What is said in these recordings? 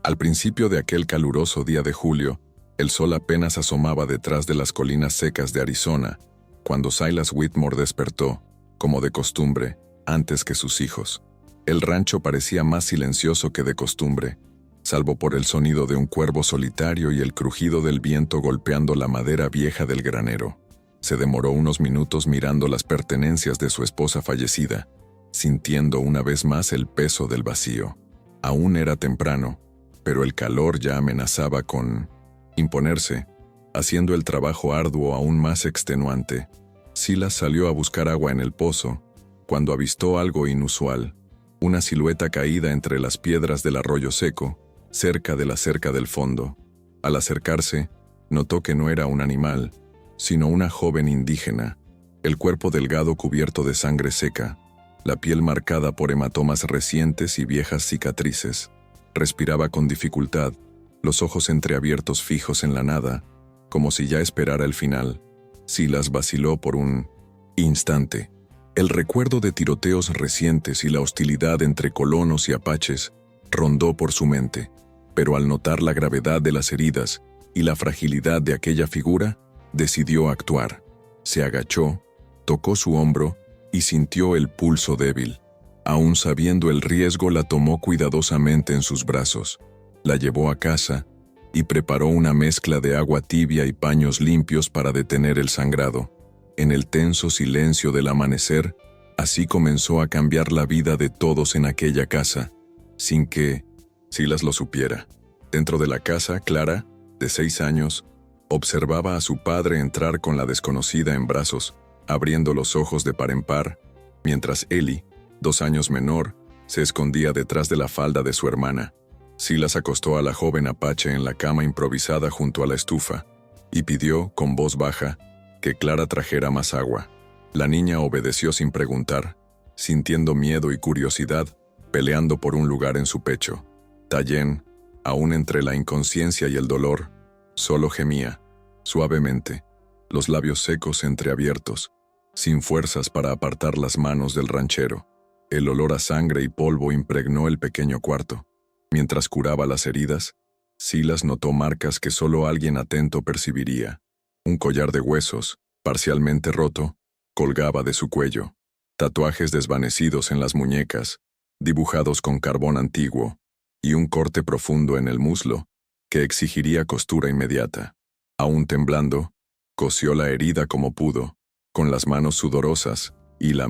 Al principio de aquel caluroso día de julio, el sol apenas asomaba detrás de las colinas secas de Arizona, cuando Silas Whitmore despertó, como de costumbre, antes que sus hijos. El rancho parecía más silencioso que de costumbre, salvo por el sonido de un cuervo solitario y el crujido del viento golpeando la madera vieja del granero. Se demoró unos minutos mirando las pertenencias de su esposa fallecida, sintiendo una vez más el peso del vacío. Aún era temprano, pero el calor ya amenazaba con imponerse, haciendo el trabajo arduo aún más extenuante. Silas salió a buscar agua en el pozo, cuando avistó algo inusual, una silueta caída entre las piedras del arroyo seco, cerca de la cerca del fondo. Al acercarse, notó que no era un animal, sino una joven indígena, el cuerpo delgado cubierto de sangre seca, la piel marcada por hematomas recientes y viejas cicatrices. Respiraba con dificultad, los ojos entreabiertos fijos en la nada, como si ya esperara el final. Silas vaciló por un instante. El recuerdo de tiroteos recientes y la hostilidad entre colonos y apaches rondó por su mente, pero al notar la gravedad de las heridas y la fragilidad de aquella figura, decidió actuar. Se agachó, tocó su hombro y sintió el pulso débil. Aún sabiendo el riesgo, la tomó cuidadosamente en sus brazos, la llevó a casa y preparó una mezcla de agua tibia y paños limpios para detener el sangrado. En el tenso silencio del amanecer, así comenzó a cambiar la vida de todos en aquella casa, sin que Silas lo supiera. Dentro de la casa, Clara, de 6 años, observaba a su padre entrar con la desconocida en brazos, abriendo los ojos de par en par, mientras Ellie, 2 años menor, se escondía detrás de la falda de su hermana. Silas acostó a la joven apache en la cama improvisada junto a la estufa y pidió, con voz baja, que Clara trajera más agua. La niña obedeció sin preguntar, sintiendo miedo y curiosidad, peleando por un lugar en su pecho. Tayen, aún entre la inconsciencia y el dolor, solo gemía, suavemente, los labios secos entreabiertos, sin fuerzas para apartar las manos del ranchero. El olor a sangre y polvo impregnó el pequeño cuarto. Mientras curaba las heridas, Silas notó marcas que solo alguien atento percibiría. Un collar de huesos, parcialmente roto, colgaba de su cuello. Tatuajes desvanecidos en las muñecas, dibujados con carbón antiguo, y un corte profundo en el muslo, que exigiría costura inmediata. Aún temblando, cosió la herida como pudo, con las manos sudorosas y la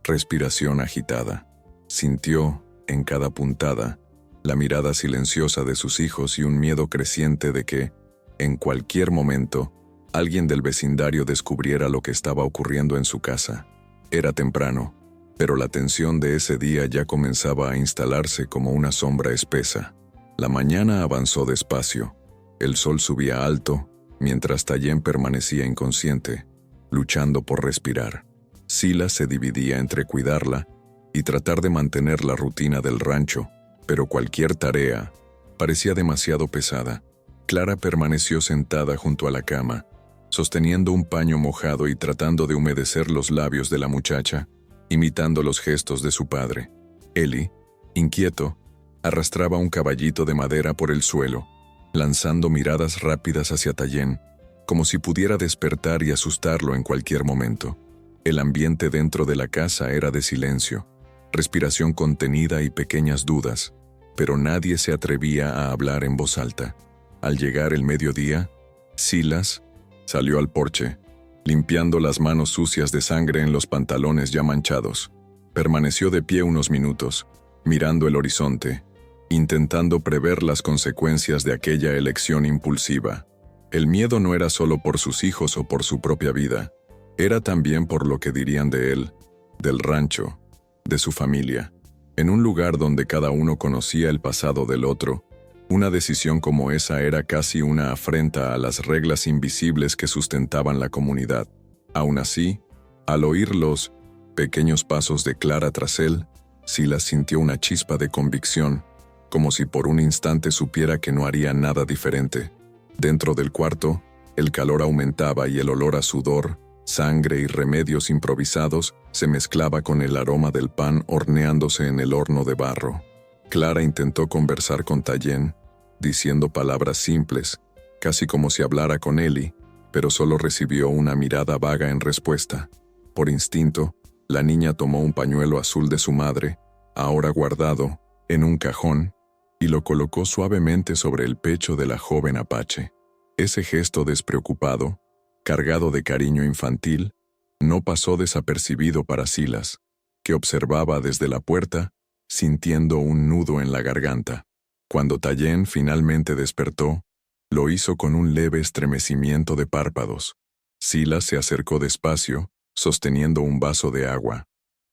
respiración agitada. Sintió, en cada puntada, la mirada silenciosa de sus hijos y un miedo creciente de que, en cualquier momento, alguien del vecindario descubriera lo que estaba ocurriendo en su casa. Era temprano, pero la tensión de ese día ya comenzaba a instalarse como una sombra espesa. La mañana avanzó despacio. El sol subía alto, mientras Tayen permanecía inconsciente, luchando por respirar. Silas se dividía entre cuidarla y tratar de mantener la rutina del rancho, pero cualquier tarea parecía demasiado pesada. Clara permaneció sentada junto a la cama, sosteniendo un paño mojado y tratando de humedecer los labios de la muchacha, imitando los gestos de su padre. Ellie, inquieto, arrastraba un caballito de madera por el suelo, lanzando miradas rápidas hacia Tayen, como si pudiera despertar y asustarlo en cualquier momento. El ambiente dentro de la casa era de silencio, respiración contenida y pequeñas dudas, pero nadie se atrevía a hablar en voz alta. Al llegar el mediodía, Silas salió al porche, limpiando las manos sucias de sangre en los pantalones ya manchados. Permaneció de pie unos minutos, mirando el horizonte, intentando prever las consecuencias de aquella elección impulsiva. El miedo no era solo por sus hijos o por su propia vida, era también por lo que dirían de él, del rancho, de su familia. En un lugar donde cada uno conocía el pasado del otro, una decisión como esa era casi una afrenta a las reglas invisibles que sustentaban la comunidad. Aún así, al oír los pequeños pasos de Clara tras él, Silas sintió una chispa de convicción, como si por un instante supiera que no haría nada diferente. Dentro del cuarto, el calor aumentaba y el olor a sudor, sangre y remedios improvisados se mezclaba con el aroma del pan horneándose en el horno de barro. Clara intentó conversar con Tayen, diciendo palabras simples, casi como si hablara con Ellie, pero solo recibió una mirada vaga en respuesta. Por instinto, la niña tomó un pañuelo azul de su madre, ahora guardado, en un cajón, y lo colocó suavemente sobre el pecho de la joven apache. Ese gesto despreocupado, cargado de cariño infantil, no pasó desapercibido para Silas, que observaba desde la puerta, sintiendo un nudo en la garganta. Cuando Tayen finalmente despertó, lo hizo con un leve estremecimiento de párpados. Silas se acercó despacio, sosteniendo un vaso de agua.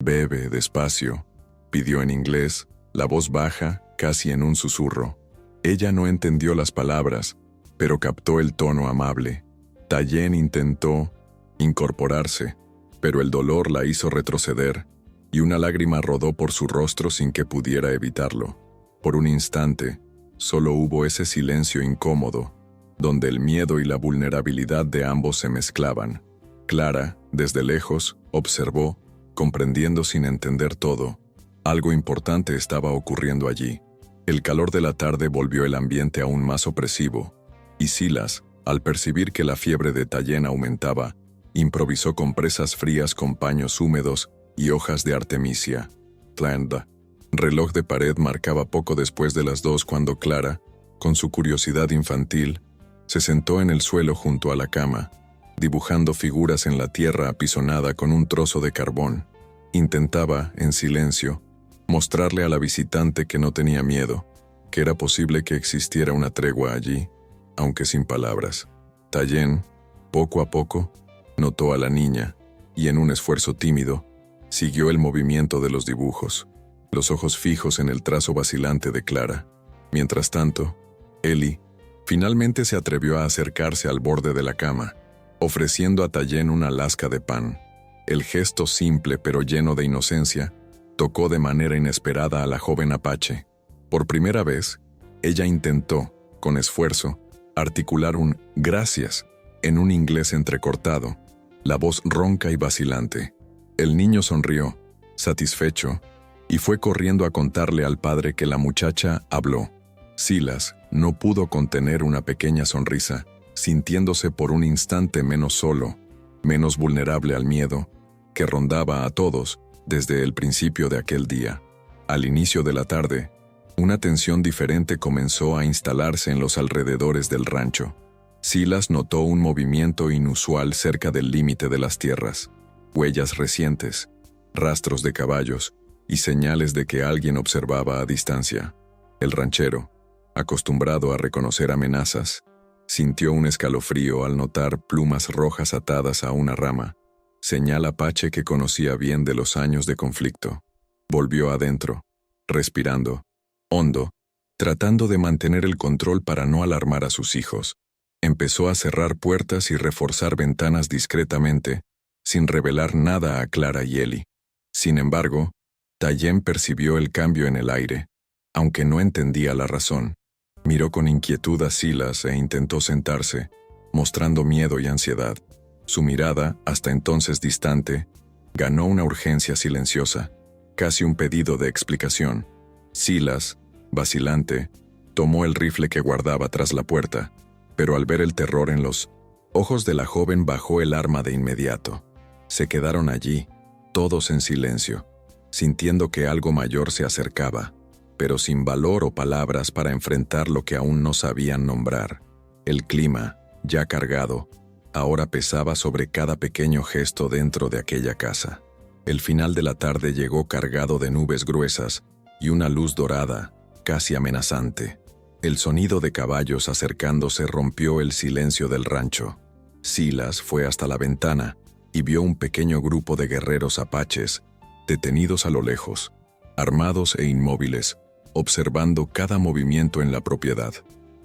«Bebe despacio», pidió en inglés, la voz baja, casi en un susurro. Ella no entendió las palabras, pero captó el tono amable. Tayen intentó incorporarse, pero el dolor la hizo retroceder, y una lágrima rodó por su rostro sin que pudiera evitarlo. Por un instante, solo hubo ese silencio incómodo, donde el miedo y la vulnerabilidad de ambos se mezclaban. Clara, desde lejos, observó, comprendiendo sin entender todo. Algo importante estaba ocurriendo allí. El calor de la tarde volvió el ambiente aún más opresivo, y Silas, al percibir que la fiebre de Tayen aumentaba, improvisó compresas frías con paños húmedos y hojas de artemisia. Tlanda. Reloj de pared marcaba poco después de las 2 cuando Clara, con su curiosidad infantil, se sentó en el suelo junto a la cama, dibujando figuras en la tierra apisonada con un trozo de carbón. Intentaba, en silencio, mostrarle a la visitante que no tenía miedo, que era posible que existiera una tregua allí, aunque sin palabras. Tayen, poco a poco, notó a la niña, y en un esfuerzo tímido, siguió el movimiento de los dibujos, los ojos fijos en el trazo vacilante de Clara. Mientras tanto, Ellie finalmente se atrevió a acercarse al borde de la cama, ofreciendo a Tayen una lasca de pan. El gesto simple pero lleno de inocencia tocó de manera inesperada a la joven apache. Por primera vez, ella intentó, con esfuerzo, articular un «gracias» en un inglés entrecortado, la voz ronca y vacilante. El niño sonrió, satisfecho, y fue corriendo a contarle al padre que la muchacha habló. Silas no pudo contener una pequeña sonrisa, sintiéndose por un instante menos solo, menos vulnerable al miedo, que rondaba a todos desde el principio de aquel día. Al inicio de la tarde, una tensión diferente comenzó a instalarse en los alrededores del rancho. Silas notó un movimiento inusual cerca del límite de las tierras, huellas recientes, rastros de caballos y señales de que alguien observaba a distancia. El ranchero, acostumbrado a reconocer amenazas, sintió un escalofrío al notar plumas rojas atadas a una rama, señal apache que conocía bien de los años de conflicto. Volvió adentro, respirando hondo, tratando de mantener el control para no alarmar a sus hijos. Empezó a cerrar puertas y reforzar ventanas discretamente, sin revelar nada a Clara y Ellie. Sin embargo, Tayen percibió el cambio en el aire, aunque no entendía la razón. Miró con inquietud a Silas e intentó sentarse, mostrando miedo y ansiedad. Su mirada, hasta entonces distante, ganó una urgencia silenciosa, casi un pedido de explicación. Silas, vacilante, tomó el rifle que guardaba tras la puerta, pero al ver el terror en los ojos de la joven bajó el arma de inmediato. Se quedaron allí, todos en silencio, sintiendo que algo mayor se acercaba, pero sin valor o palabras para enfrentar lo que aún no sabían nombrar. El clima, ya cargado, ahora pesaba sobre cada pequeño gesto dentro de aquella casa. El final de la tarde llegó cargado de nubes gruesas y una luz dorada, casi amenazante. El sonido de caballos acercándose rompió el silencio del rancho. Silas fue hasta la ventana y vio un pequeño grupo de guerreros apaches, detenidos a lo lejos, armados e inmóviles, observando cada movimiento en la propiedad.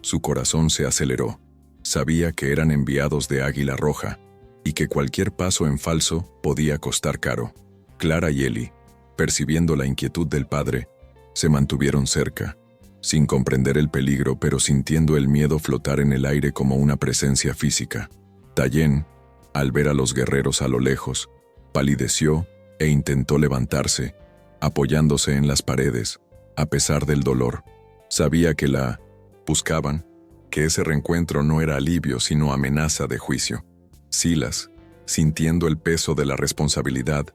Su corazón se aceleró. Sabía que eran enviados de Águila Roja y que cualquier paso en falso podía costar caro. Clara y Ellie, percibiendo la inquietud del padre, se mantuvieron cerca, sin comprender el peligro pero sintiendo el miedo flotar en el aire como una presencia física. Tayen, al ver a los guerreros a lo lejos, palideció e intentó levantarse, apoyándose en las paredes, A pesar del dolor, sabía que la buscaban, que ese reencuentro no era alivio sino amenaza de juicio. Silas, sintiendo el peso de la responsabilidad,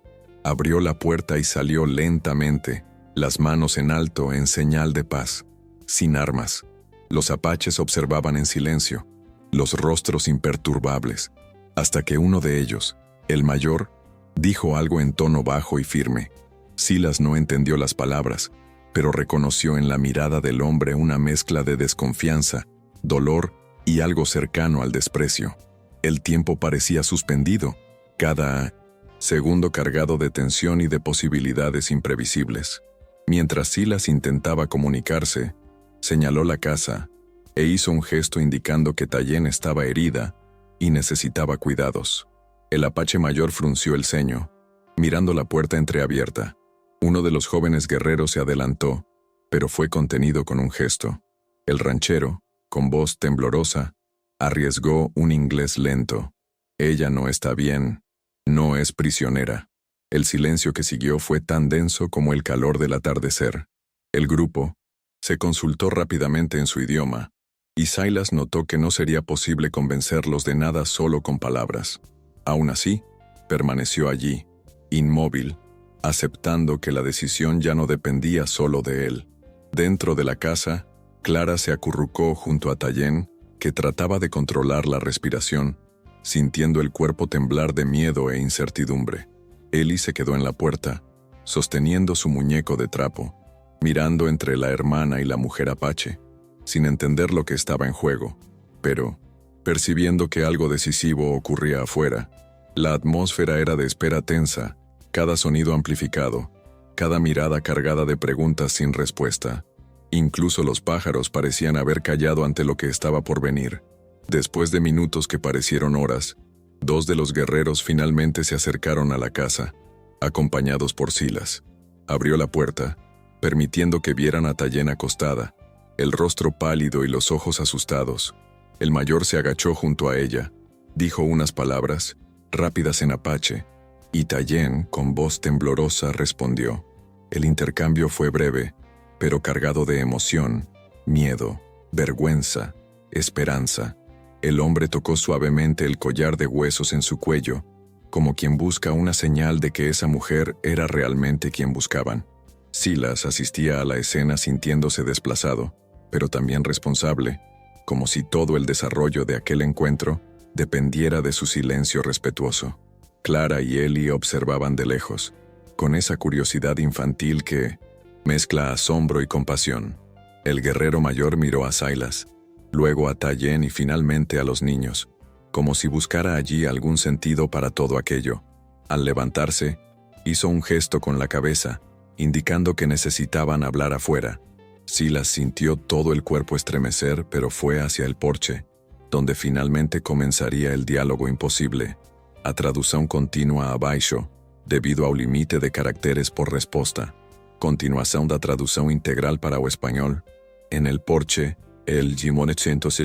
abrió la puerta y salió lentamente, las manos en alto en señal de paz. Sin armas, los apaches observaban en silencio, los rostros imperturbables, hasta que uno de ellos, el mayor, dijo algo en tono bajo y firme. Silas no entendió las palabras, pero reconoció en la mirada del hombre una mezcla de desconfianza, dolor y algo cercano al desprecio. El tiempo parecía suspendido, cada segundo cargado de tensión y de posibilidades imprevisibles. Mientras Silas intentaba comunicarse, señaló la casa e hizo un gesto indicando que Tayen estaba herida y necesitaba cuidados. El apache mayor frunció el ceño, mirando la puerta entreabierta. Uno de los jóvenes guerreros se adelantó, pero fue contenido con un gesto. El ranchero, con voz temblorosa, arriesgó un inglés lento. Ella no está bien, no es prisionera. El silencio que siguió fue tan denso como el calor del atardecer. El grupo se consultó rápidamente en su idioma, y Silas notó que no sería posible convencerlos de nada solo con palabras. Aún así, permaneció allí, inmóvil, aceptando que la decisión ya no dependía solo de él. Dentro de la casa, Clara se acurrucó junto a Tayen, que trataba de controlar la respiración, sintiendo el cuerpo temblar de miedo e incertidumbre. Eli se quedó en la puerta, sosteniendo su muñeco de trapo, mirando entre la hermana y la mujer apache, sin entender lo que estaba en juego, pero, percibiendo que algo decisivo ocurría afuera, la atmósfera era de espera tensa, cada sonido amplificado, cada mirada cargada de preguntas sin respuesta. Incluso los pájaros parecían haber callado ante lo que estaba por venir. Después de minutos que parecieron horas, dos de los guerreros finalmente se acercaron a la casa, acompañados por Silas. Abrió la puerta, permitiendo que vieran a Tayen acostada, el rostro pálido y los ojos asustados. El mayor se agachó junto a ella, dijo unas palabras, rápidas en apache, y Tayen, con voz temblorosa, respondió. El intercambio fue breve, pero cargado de emoción, miedo, vergüenza, esperanza. El hombre tocó suavemente el collar de huesos en su cuello, como quien busca una señal de que esa mujer era realmente quien buscaban. Silas asistía a la escena sintiéndose desplazado, pero también responsable, como si todo el desarrollo de aquel encuentro dependiera de su silencio respetuoso. Clara y Eli observaban de lejos, con esa curiosidad infantil que mezcla asombro y compasión. El guerrero mayor miró a Silas, luego a Tayen y finalmente a los niños, como si buscara allí algún sentido para todo aquello. Al levantarse, hizo un gesto con la cabeza, indicando que necesitaban hablar afuera. Silas sintió todo el cuerpo estremecer, pero fue hacia el porche, donde finalmente comenzaría el diálogo imposible, a tradução contínua abaixo, debido ao limite de caracteres por resposta. Continuação da tradução integral para o espanhol. En el porche, el G-800,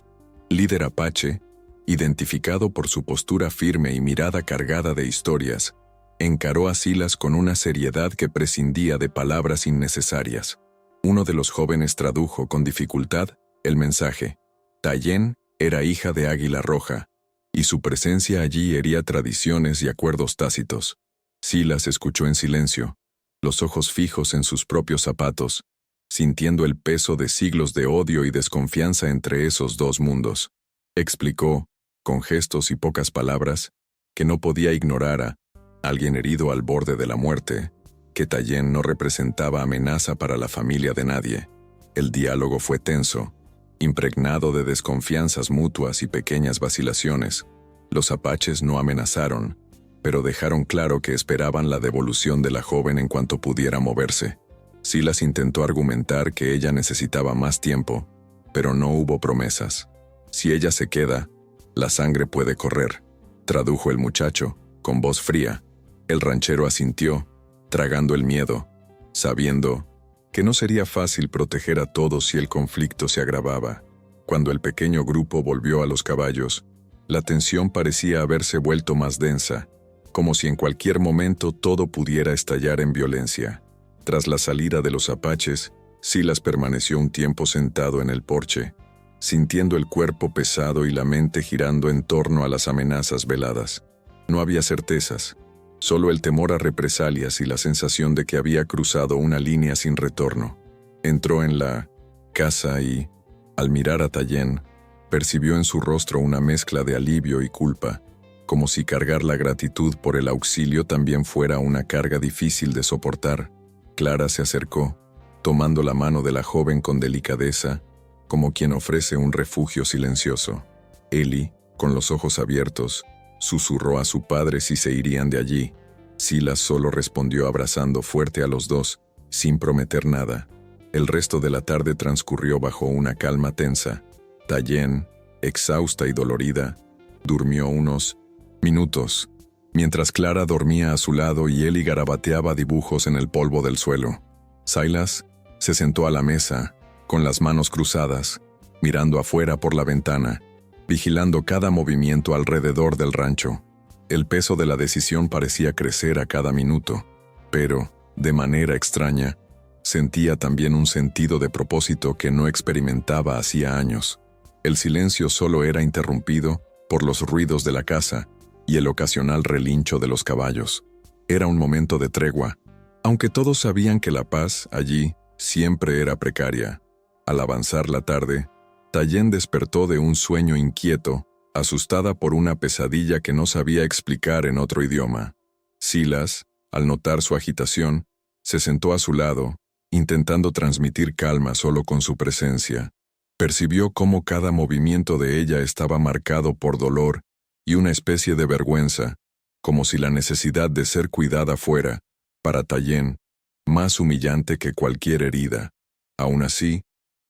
líder apache, identificado por su postura firme y mirada cargada de historias, encaró a Silas con una seriedad que prescindía de palabras innecesarias. Uno de los jóvenes tradujo con dificultad el mensaje. Tayen era hija de Águila Roja, y su presencia allí hería tradiciones y acuerdos tácitos. Silas escuchó en silencio, los ojos fijos en sus propios zapatos, sintiendo el peso de siglos de odio y desconfianza entre esos dos mundos. Explicó, con gestos y pocas palabras, que no podía ignorar a alguien herido al borde de la muerte, que Tayen no representaba amenaza para la familia de nadie. El diálogo fue tenso, impregnado de desconfianzas mutuas y pequeñas vacilaciones. Los apaches no amenazaron, pero dejaron claro que esperaban la devolución de la joven en cuanto pudiera moverse. Silas intentó argumentar que ella necesitaba más tiempo, pero no hubo promesas. Si ella se queda, la sangre puede correr, tradujo el muchacho, con voz fría. El ranchero asintió, tragando el miedo, sabiendo que no sería fácil proteger a todos si el conflicto se agravaba. Cuando el pequeño grupo volvió a los caballos, la tensión parecía haberse vuelto más densa, como si en cualquier momento todo pudiera estallar en violencia. Tras la salida de los apaches, Silas permaneció un tiempo sentado en el porche, sintiendo el cuerpo pesado y la mente girando en torno a las amenazas veladas. No había certezas, solo el temor a represalias y la sensación de que había cruzado una línea sin retorno. Entró en la casa y, al mirar a Tallien, percibió en su rostro una mezcla de alivio y culpa, como si cargar la gratitud por el auxilio también fuera una carga difícil de soportar. Clara se acercó, tomando la mano de la joven con delicadeza, como quien ofrece un refugio silencioso. Eli, con los ojos abiertos, susurró a su padre si se irían de allí. Silas solo respondió abrazando fuerte a los dos, sin prometer nada. El resto de la tarde transcurrió bajo una calma tensa. Tallien, exhausta y dolorida, durmió unos minutos, mientras Clara dormía a su lado y Eli garabateaba dibujos en el polvo del suelo. Silas se sentó a la mesa, con las manos cruzadas, mirando afuera por la ventana, vigilando cada movimiento alrededor del rancho. El peso de la decisión parecía crecer a cada minuto, pero, de manera extraña, sentía también un sentido de propósito que no experimentaba hacía años. El silencio solo era interrumpido por los ruidos de la casa y el ocasional relincho de los caballos. Era un momento de tregua, aunque todos sabían que la paz allí siempre era precaria. Al avanzar la tarde, Tallien despertó de un sueño inquieto, asustada por una pesadilla que no sabía explicar en otro idioma. Silas, al notar su agitación, se sentó a su lado, intentando transmitir calma solo con su presencia. Percibió cómo cada movimiento de ella estaba marcado por dolor y una especie de vergüenza, como si la necesidad de ser cuidada fuera, para Tallien, más humillante que cualquier herida. Aún así,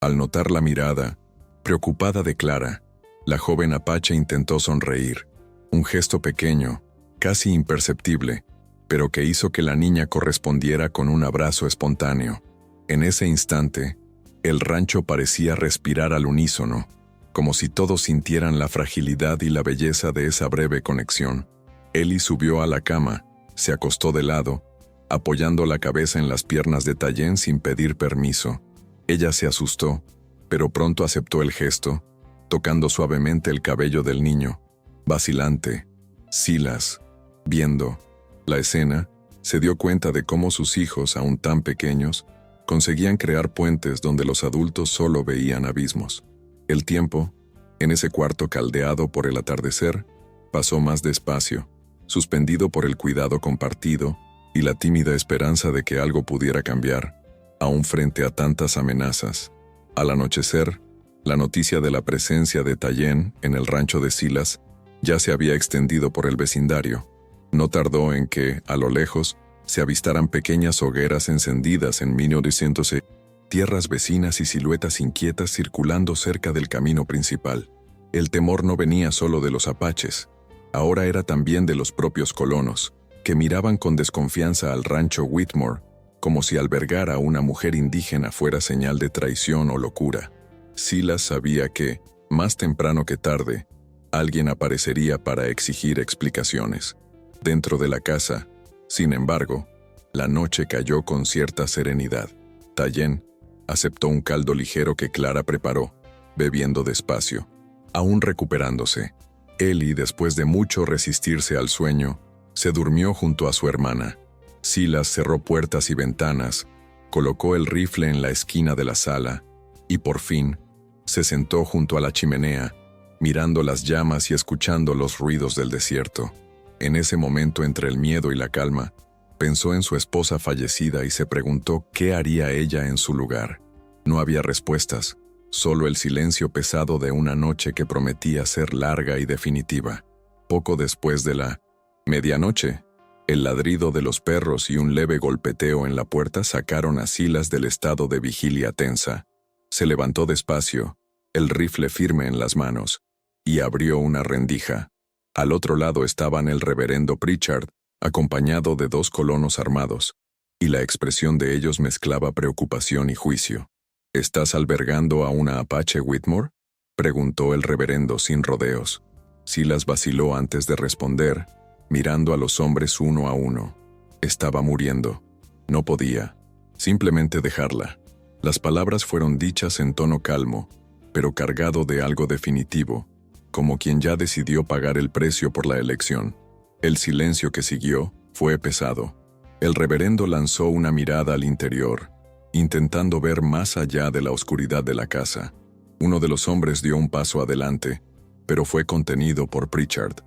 al notar la mirada, preocupada de Clara, la joven apache intentó sonreír, un gesto pequeño, casi imperceptible, pero que hizo que la niña correspondiera con un abrazo espontáneo. En ese instante, el rancho parecía respirar al unísono, como si todos sintieran la fragilidad y la belleza de esa breve conexión. Eli subió a la cama, se acostó de lado, apoyando la cabeza en las piernas de Tallien sin pedir permiso. Ella se asustó, pero pronto aceptó el gesto, tocando suavemente el cabello del niño. Vacilante, Silas, viendo la escena, se dio cuenta de cómo sus hijos, aún tan pequeños, conseguían crear puentes donde los adultos solo veían abismos. El tiempo, en ese cuarto caldeado por el atardecer, pasó más despacio, suspendido por el cuidado compartido y la tímida esperanza de que algo pudiera cambiar, aún frente a tantas amenazas. Al anochecer, la noticia de la presencia de Tallien en el rancho de Silas ya se había extendido por el vecindario. No tardó en que, a lo lejos, se avistaran pequeñas hogueras encendidas en 1906, tierras vecinas y siluetas inquietas circulando cerca del camino principal. El temor no venía solo de los apaches, ahora era también de los propios colonos, que miraban con desconfianza al rancho Whitmore, como si albergar a una mujer indígena fuera señal de traición o locura. Silas sabía que, más temprano que tarde, alguien aparecería para exigir explicaciones. Dentro de la casa, sin embargo, la noche cayó con cierta serenidad. Tallien aceptó un caldo ligero que Clara preparó, bebiendo despacio, aún recuperándose. Eli, después de mucho resistirse al sueño, se durmió junto a su hermana. Silas cerró puertas y ventanas, colocó el rifle en la esquina de la sala y, por fin, se sentó junto a la chimenea, mirando las llamas y escuchando los ruidos del desierto. En ese momento, entre el miedo y la calma, pensó en su esposa fallecida y se preguntó qué haría ella en su lugar. No había respuestas, solo el silencio pesado de una noche que prometía ser larga y definitiva. Poco después de la medianoche, el ladrido de los perros y un leve golpeteo en la puerta sacaron a Silas del estado de vigilia tensa. Se levantó despacio, el rifle firme en las manos, y abrió una rendija. Al otro lado estaban el reverendo Pritchard, acompañado de 2 colonos armados, y la expresión de ellos mezclaba preocupación y juicio. ¿Estás albergando a una apache, Whitmore?, preguntó el reverendo sin rodeos. Silas vaciló antes de responder, mirando a los hombres uno a uno. Estaba muriendo. No podía simplemente dejarla. Las palabras fueron dichas en tono calmo, pero cargado de algo definitivo, como quien ya decidió pagar el precio por la elección. El silencio que siguió fue pesado. El reverendo lanzó una mirada al interior, intentando ver más allá de la oscuridad de la casa. Uno de los hombres dio un paso adelante, pero fue contenido por Pritchard.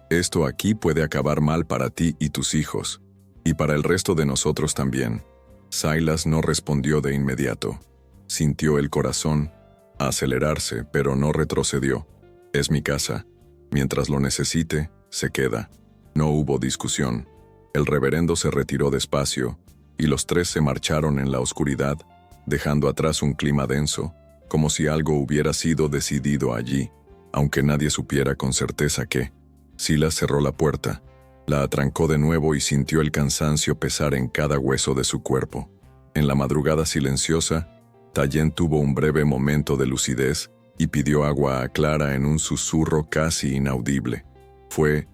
Esto aquí puede acabar mal para ti y tus hijos, y para el resto de nosotros también. Silas no respondió de inmediato. Sintió el corazón acelerarse, pero no retrocedió. Es mi casa. Mientras lo necesite, se queda. No hubo discusión. El reverendo se retiró despacio, y los tres se marcharon en la oscuridad, dejando atrás un clima denso, como si algo hubiera sido decidido allí, aunque nadie supiera con certeza qué. Silas cerró la puerta, la atrancó de nuevo y sintió el cansancio pesar en cada hueso de su cuerpo. En la madrugada silenciosa, Tayen tuvo un breve momento de lucidez y pidió agua a Clara en un susurro casi inaudible. Fue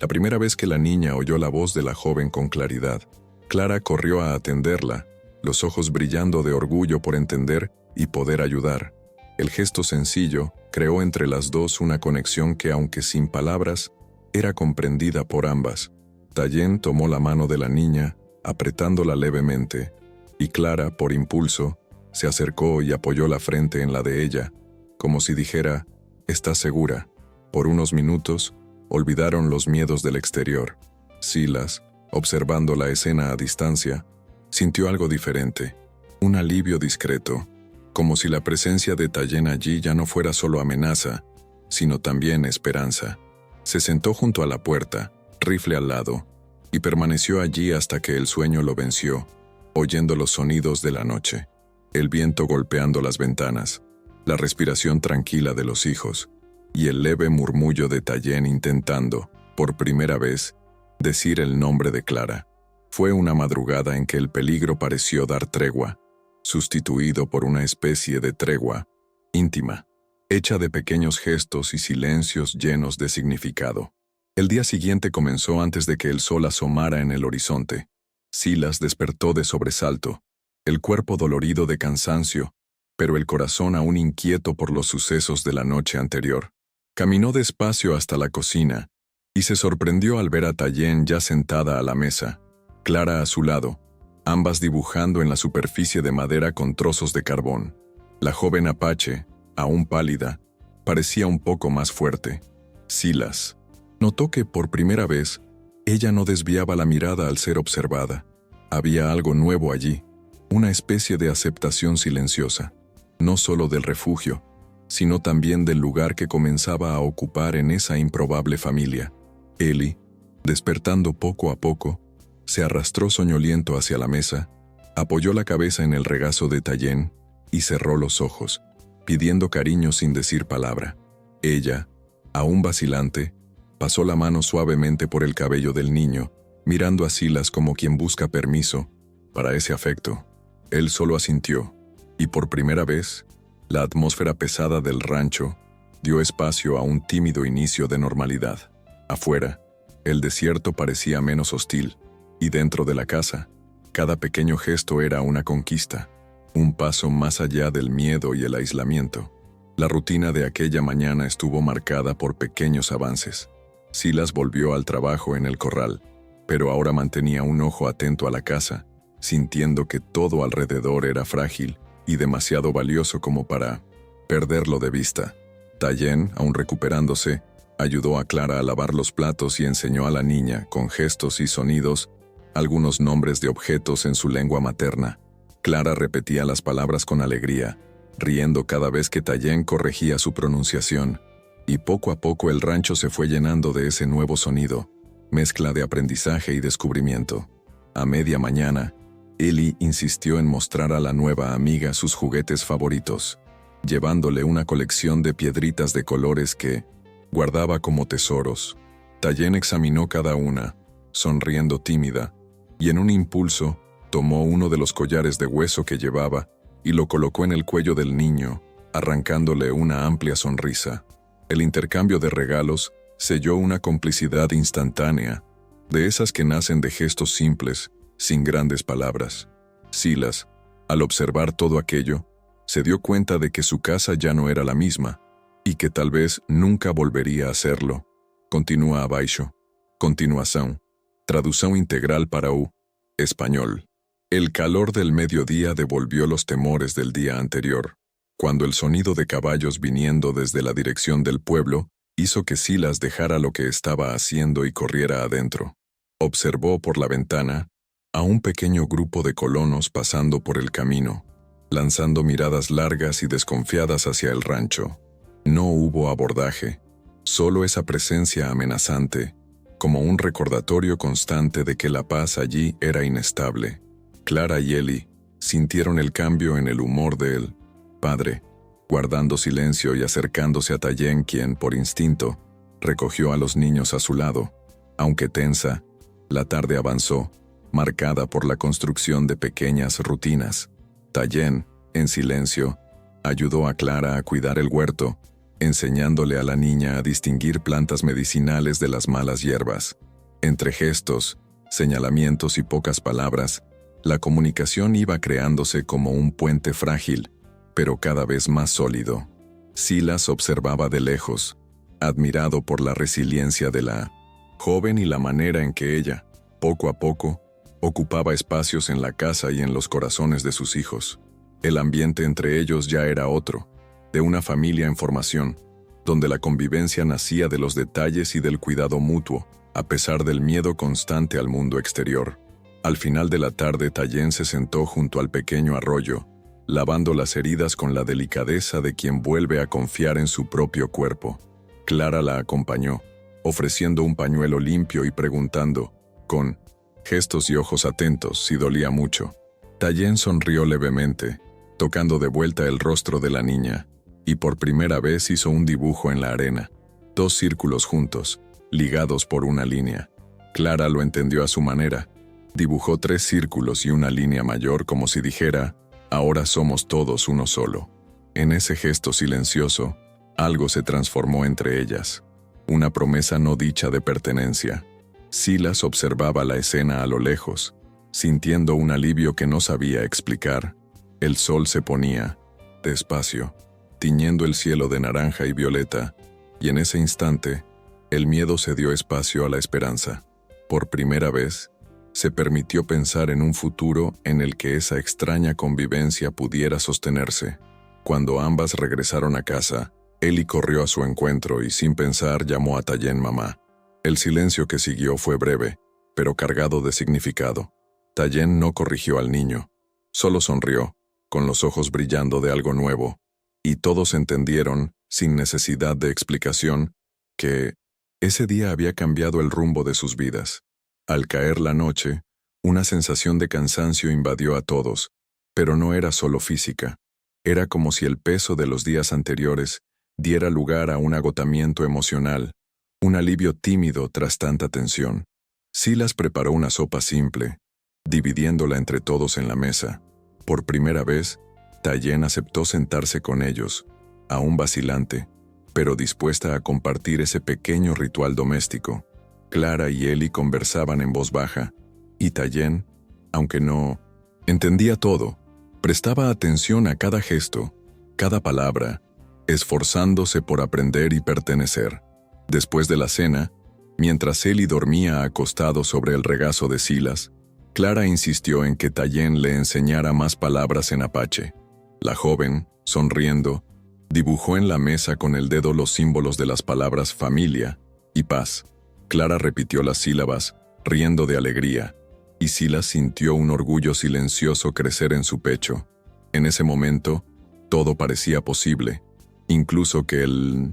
la primera vez que la niña oyó la voz de la joven con claridad. Clara corrió a atenderla, los ojos brillando de orgullo por entender y poder ayudar. El gesto sencillo creó entre las dos una conexión que, aunque sin palabras, era comprendida por ambas. Tayen tomó la mano de la niña, apretándola levemente, y Clara, por impulso, se acercó y apoyó la frente en la de ella, como si dijera, «¿Estás segura?». Por unos minutos, olvidaron los miedos del exterior. Silas, observando la escena a distancia, sintió algo diferente, un alivio discreto, como si la presencia de Tayen allí ya no fuera solo amenaza, sino también esperanza. Se sentó junto a la puerta, rifle al lado, y permaneció allí hasta que el sueño lo venció, oyendo los sonidos de la noche, el viento golpeando las ventanas, la respiración tranquila de los hijos, y el leve murmullo de Tayen intentando, por primera vez, decir el nombre de Clara. Fue una madrugada en que el peligro pareció dar tregua, sustituido por una especie de tregua íntima, hecha de pequeños gestos y silencios llenos de significado. El día siguiente comenzó antes de que el sol asomara en el horizonte. Silas despertó de sobresalto, el cuerpo dolorido de cansancio, pero el corazón aún inquieto por los sucesos de la noche anterior. Caminó despacio hasta la cocina y se sorprendió al ver a Tayen ya sentada a la mesa, Clara a su lado, ambas dibujando en la superficie de madera con trozos de carbón. La joven apache, aún pálida, parecía un poco más fuerte. Silas notó que, por primera vez, ella no desviaba la mirada al ser observada. Había algo nuevo allí, una especie de aceptación silenciosa, no solo del refugio, sino también del lugar que comenzaba a ocupar en esa improbable familia. Eli, despertando poco a poco, se arrastró soñoliento hacia la mesa, apoyó la cabeza en el regazo de Tayen y cerró los ojos, pidiendo cariño sin decir palabra. Ella, aún vacilante, pasó la mano suavemente por el cabello del niño, mirando a Silas como quien busca permiso para ese afecto. Él solo asintió, y por primera vez, la atmósfera pesada del rancho dio espacio a un tímido inicio de normalidad. Afuera, el desierto parecía menos hostil, y dentro de la casa, cada pequeño gesto era una conquista, un paso más allá del miedo y el aislamiento. La rutina de aquella mañana estuvo marcada por pequeños avances. Silas volvió al trabajo en el corral, pero ahora mantenía un ojo atento a la casa, sintiendo que todo alrededor era frágil y demasiado valioso como para perderlo de vista. Tayen, aún recuperándose, ayudó a Clara a lavar los platos y enseñó a la niña, con gestos y sonidos, algunos nombres de objetos en su lengua materna. Clara repetía las palabras con alegría, riendo cada vez que Tayen corregía su pronunciación, y poco a poco el rancho se fue llenando de ese nuevo sonido, mezcla de aprendizaje y descubrimiento. A media mañana, Eli insistió en mostrar a la nueva amiga sus juguetes favoritos, llevándole una colección de piedritas de colores que guardaba como tesoros. Tayen examinó cada una, sonriendo tímida, y en un impulso tomó uno de los collares de hueso que llevaba y lo colocó en el cuello del niño, arrancándole una amplia sonrisa. El intercambio de regalos selló una complicidad instantánea, de esas que nacen de gestos simples, sin grandes palabras. Silas, Al observar todo aquello, se dio cuenta de que su casa ya no era la misma, y que tal vez nunca volvería a serlo. Continúa abaixo. Continuación. Traducción integral para U. Español. El calor del mediodía devolvió los temores del día anterior, cuando el sonido de caballos viniendo desde la dirección del pueblo hizo que Silas dejara lo que estaba haciendo y corriera adentro. Observó por la ventana a un pequeño grupo de colonos pasando por el camino, lanzando miradas largas y desconfiadas hacia el rancho. No hubo abordaje, solo esa presencia amenazante, como un recordatorio constante de que la paz allí era inestable. Clara y Ellie sintieron el cambio en el humor del padre, guardando silencio y acercándose a Tallien, quien, por instinto, recogió a los niños a su lado. Aunque tensa, la tarde avanzó, marcada por la construcción de pequeñas rutinas. Tallien, en silencio, ayudó a Clara a cuidar el huerto, enseñándole a la niña a distinguir plantas medicinales de las malas hierbas. Entre gestos, señalamientos y pocas palabras, la comunicación iba creándose como un puente frágil, pero cada vez más sólido. Silas observaba de lejos, admirado por la resiliencia de la joven y la manera en que ella, poco a poco, ocupaba espacios en la casa y en los corazones de sus hijos. El ambiente entre ellos ya era otro, de una familia en formación, donde la convivencia nacía de los detalles y del cuidado mutuo, a pesar del miedo constante al mundo exterior. Al final de la tarde, Tallien se sentó junto al pequeño arroyo, lavando las heridas con la delicadeza de quien vuelve a confiar en su propio cuerpo. Clara la acompañó, ofreciendo un pañuelo limpio y preguntando, con gestos y ojos atentos, si dolía mucho. Tallien sonrió levemente, tocando de vuelta el rostro de la niña, y por primera vez hizo un dibujo en la arena, 2 círculos juntos, ligados por una línea. Clara lo entendió a su manera. Dibujó 3 círculos y una línea mayor como si dijera, ahora somos todos uno solo. En ese gesto silencioso, algo se transformó entre ellas, una promesa no dicha de pertenencia. Silas observaba la escena a lo lejos, sintiendo un alivio que no sabía explicar. El sol se ponía, despacio, tiñendo el cielo de naranja y violeta, y en ese instante, el miedo cedió espacio a la esperanza. Por primera vez, se permitió pensar en un futuro en el que esa extraña convivencia pudiera sostenerse. Cuando ambas regresaron a casa, Ellie corrió a su encuentro y sin pensar llamó a Tallien mamá. El silencio que siguió fue breve, pero cargado de significado. Tallien no corrigió al niño, solo sonrió, con los ojos brillando de algo nuevo, y todos entendieron, sin necesidad de explicación, que ese día había cambiado el rumbo de sus vidas. Al caer la noche, una sensación de cansancio invadió a todos, pero no era solo física. Era como si el peso de los días anteriores diera lugar a un agotamiento emocional, un alivio tímido tras tanta tensión. Silas preparó una sopa simple, dividiéndola entre todos en la mesa. Por primera vez, Tallien aceptó sentarse con ellos, aún vacilante, pero dispuesta a compartir ese pequeño ritual doméstico. Clara y Ellie conversaban en voz baja, y Tallien, aunque no entendía todo, prestaba atención a cada gesto, cada palabra, esforzándose por aprender y pertenecer. Después de la cena, mientras Ellie dormía acostado sobre el regazo de Silas, Clara insistió en que Tallien le enseñara más palabras en apache. La joven, sonriendo, dibujó en la mesa con el dedo los símbolos de las palabras familia y paz. Clara repitió las sílabas, riendo de alegría, y Silas sintió un orgullo silencioso crecer en su pecho. En ese momento, todo parecía posible, incluso que el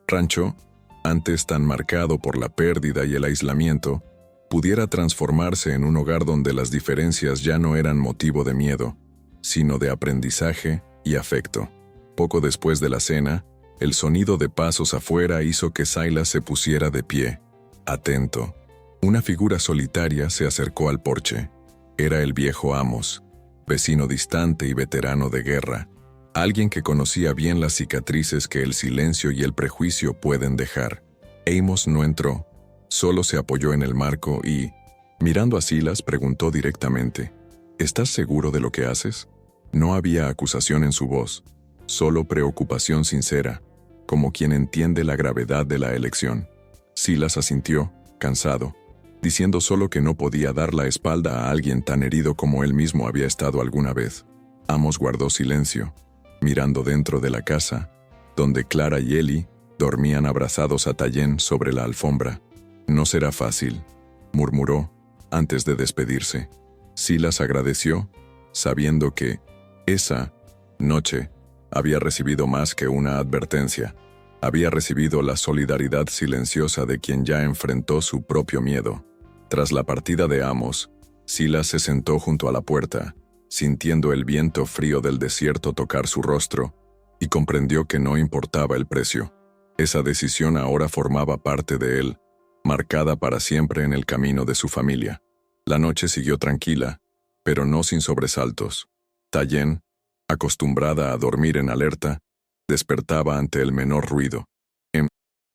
rancho, antes tan marcado por la pérdida y el aislamiento, pudiera transformarse en un hogar donde las diferencias ya no eran motivo de miedo, sino de aprendizaje y afecto. Poco después de la cena, el sonido de pasos afuera hizo que Silas se pusiera de pie, atento. Una figura solitaria se acercó al porche. Era el viejo Amos, vecino distante y veterano de guerra, alguien que conocía bien las cicatrices que el silencio y el prejuicio pueden dejar. Amos no entró, solo se apoyó en el marco y, mirando a Silas, preguntó directamente, ¿estás seguro de lo que haces? No había acusación en su voz, solo preocupación sincera, como quien entiende la gravedad de la elección. Silas asintió, cansado, diciendo solo que no podía dar la espalda a alguien tan herido como él mismo había estado alguna vez. Amos guardó silencio, mirando dentro de la casa, donde Clara y Ellie dormían abrazados a Tallien sobre la alfombra. «No será fácil», murmuró, antes de despedirse. Silas agradeció, sabiendo que, esa noche, había recibido más que una advertencia. Había recibido la solidaridad silenciosa de quien ya enfrentó su propio miedo. Tras la partida de Amos, Silas se sentó junto a la puerta, sintiendo el viento frío del desierto tocar su rostro, y comprendió que no importaba el precio. Esa decisión ahora formaba parte de él, marcada para siempre en el camino de su familia. La noche siguió tranquila, pero no sin sobresaltos. Tallien, acostumbrada a dormir en alerta, despertaba ante el menor ruido. En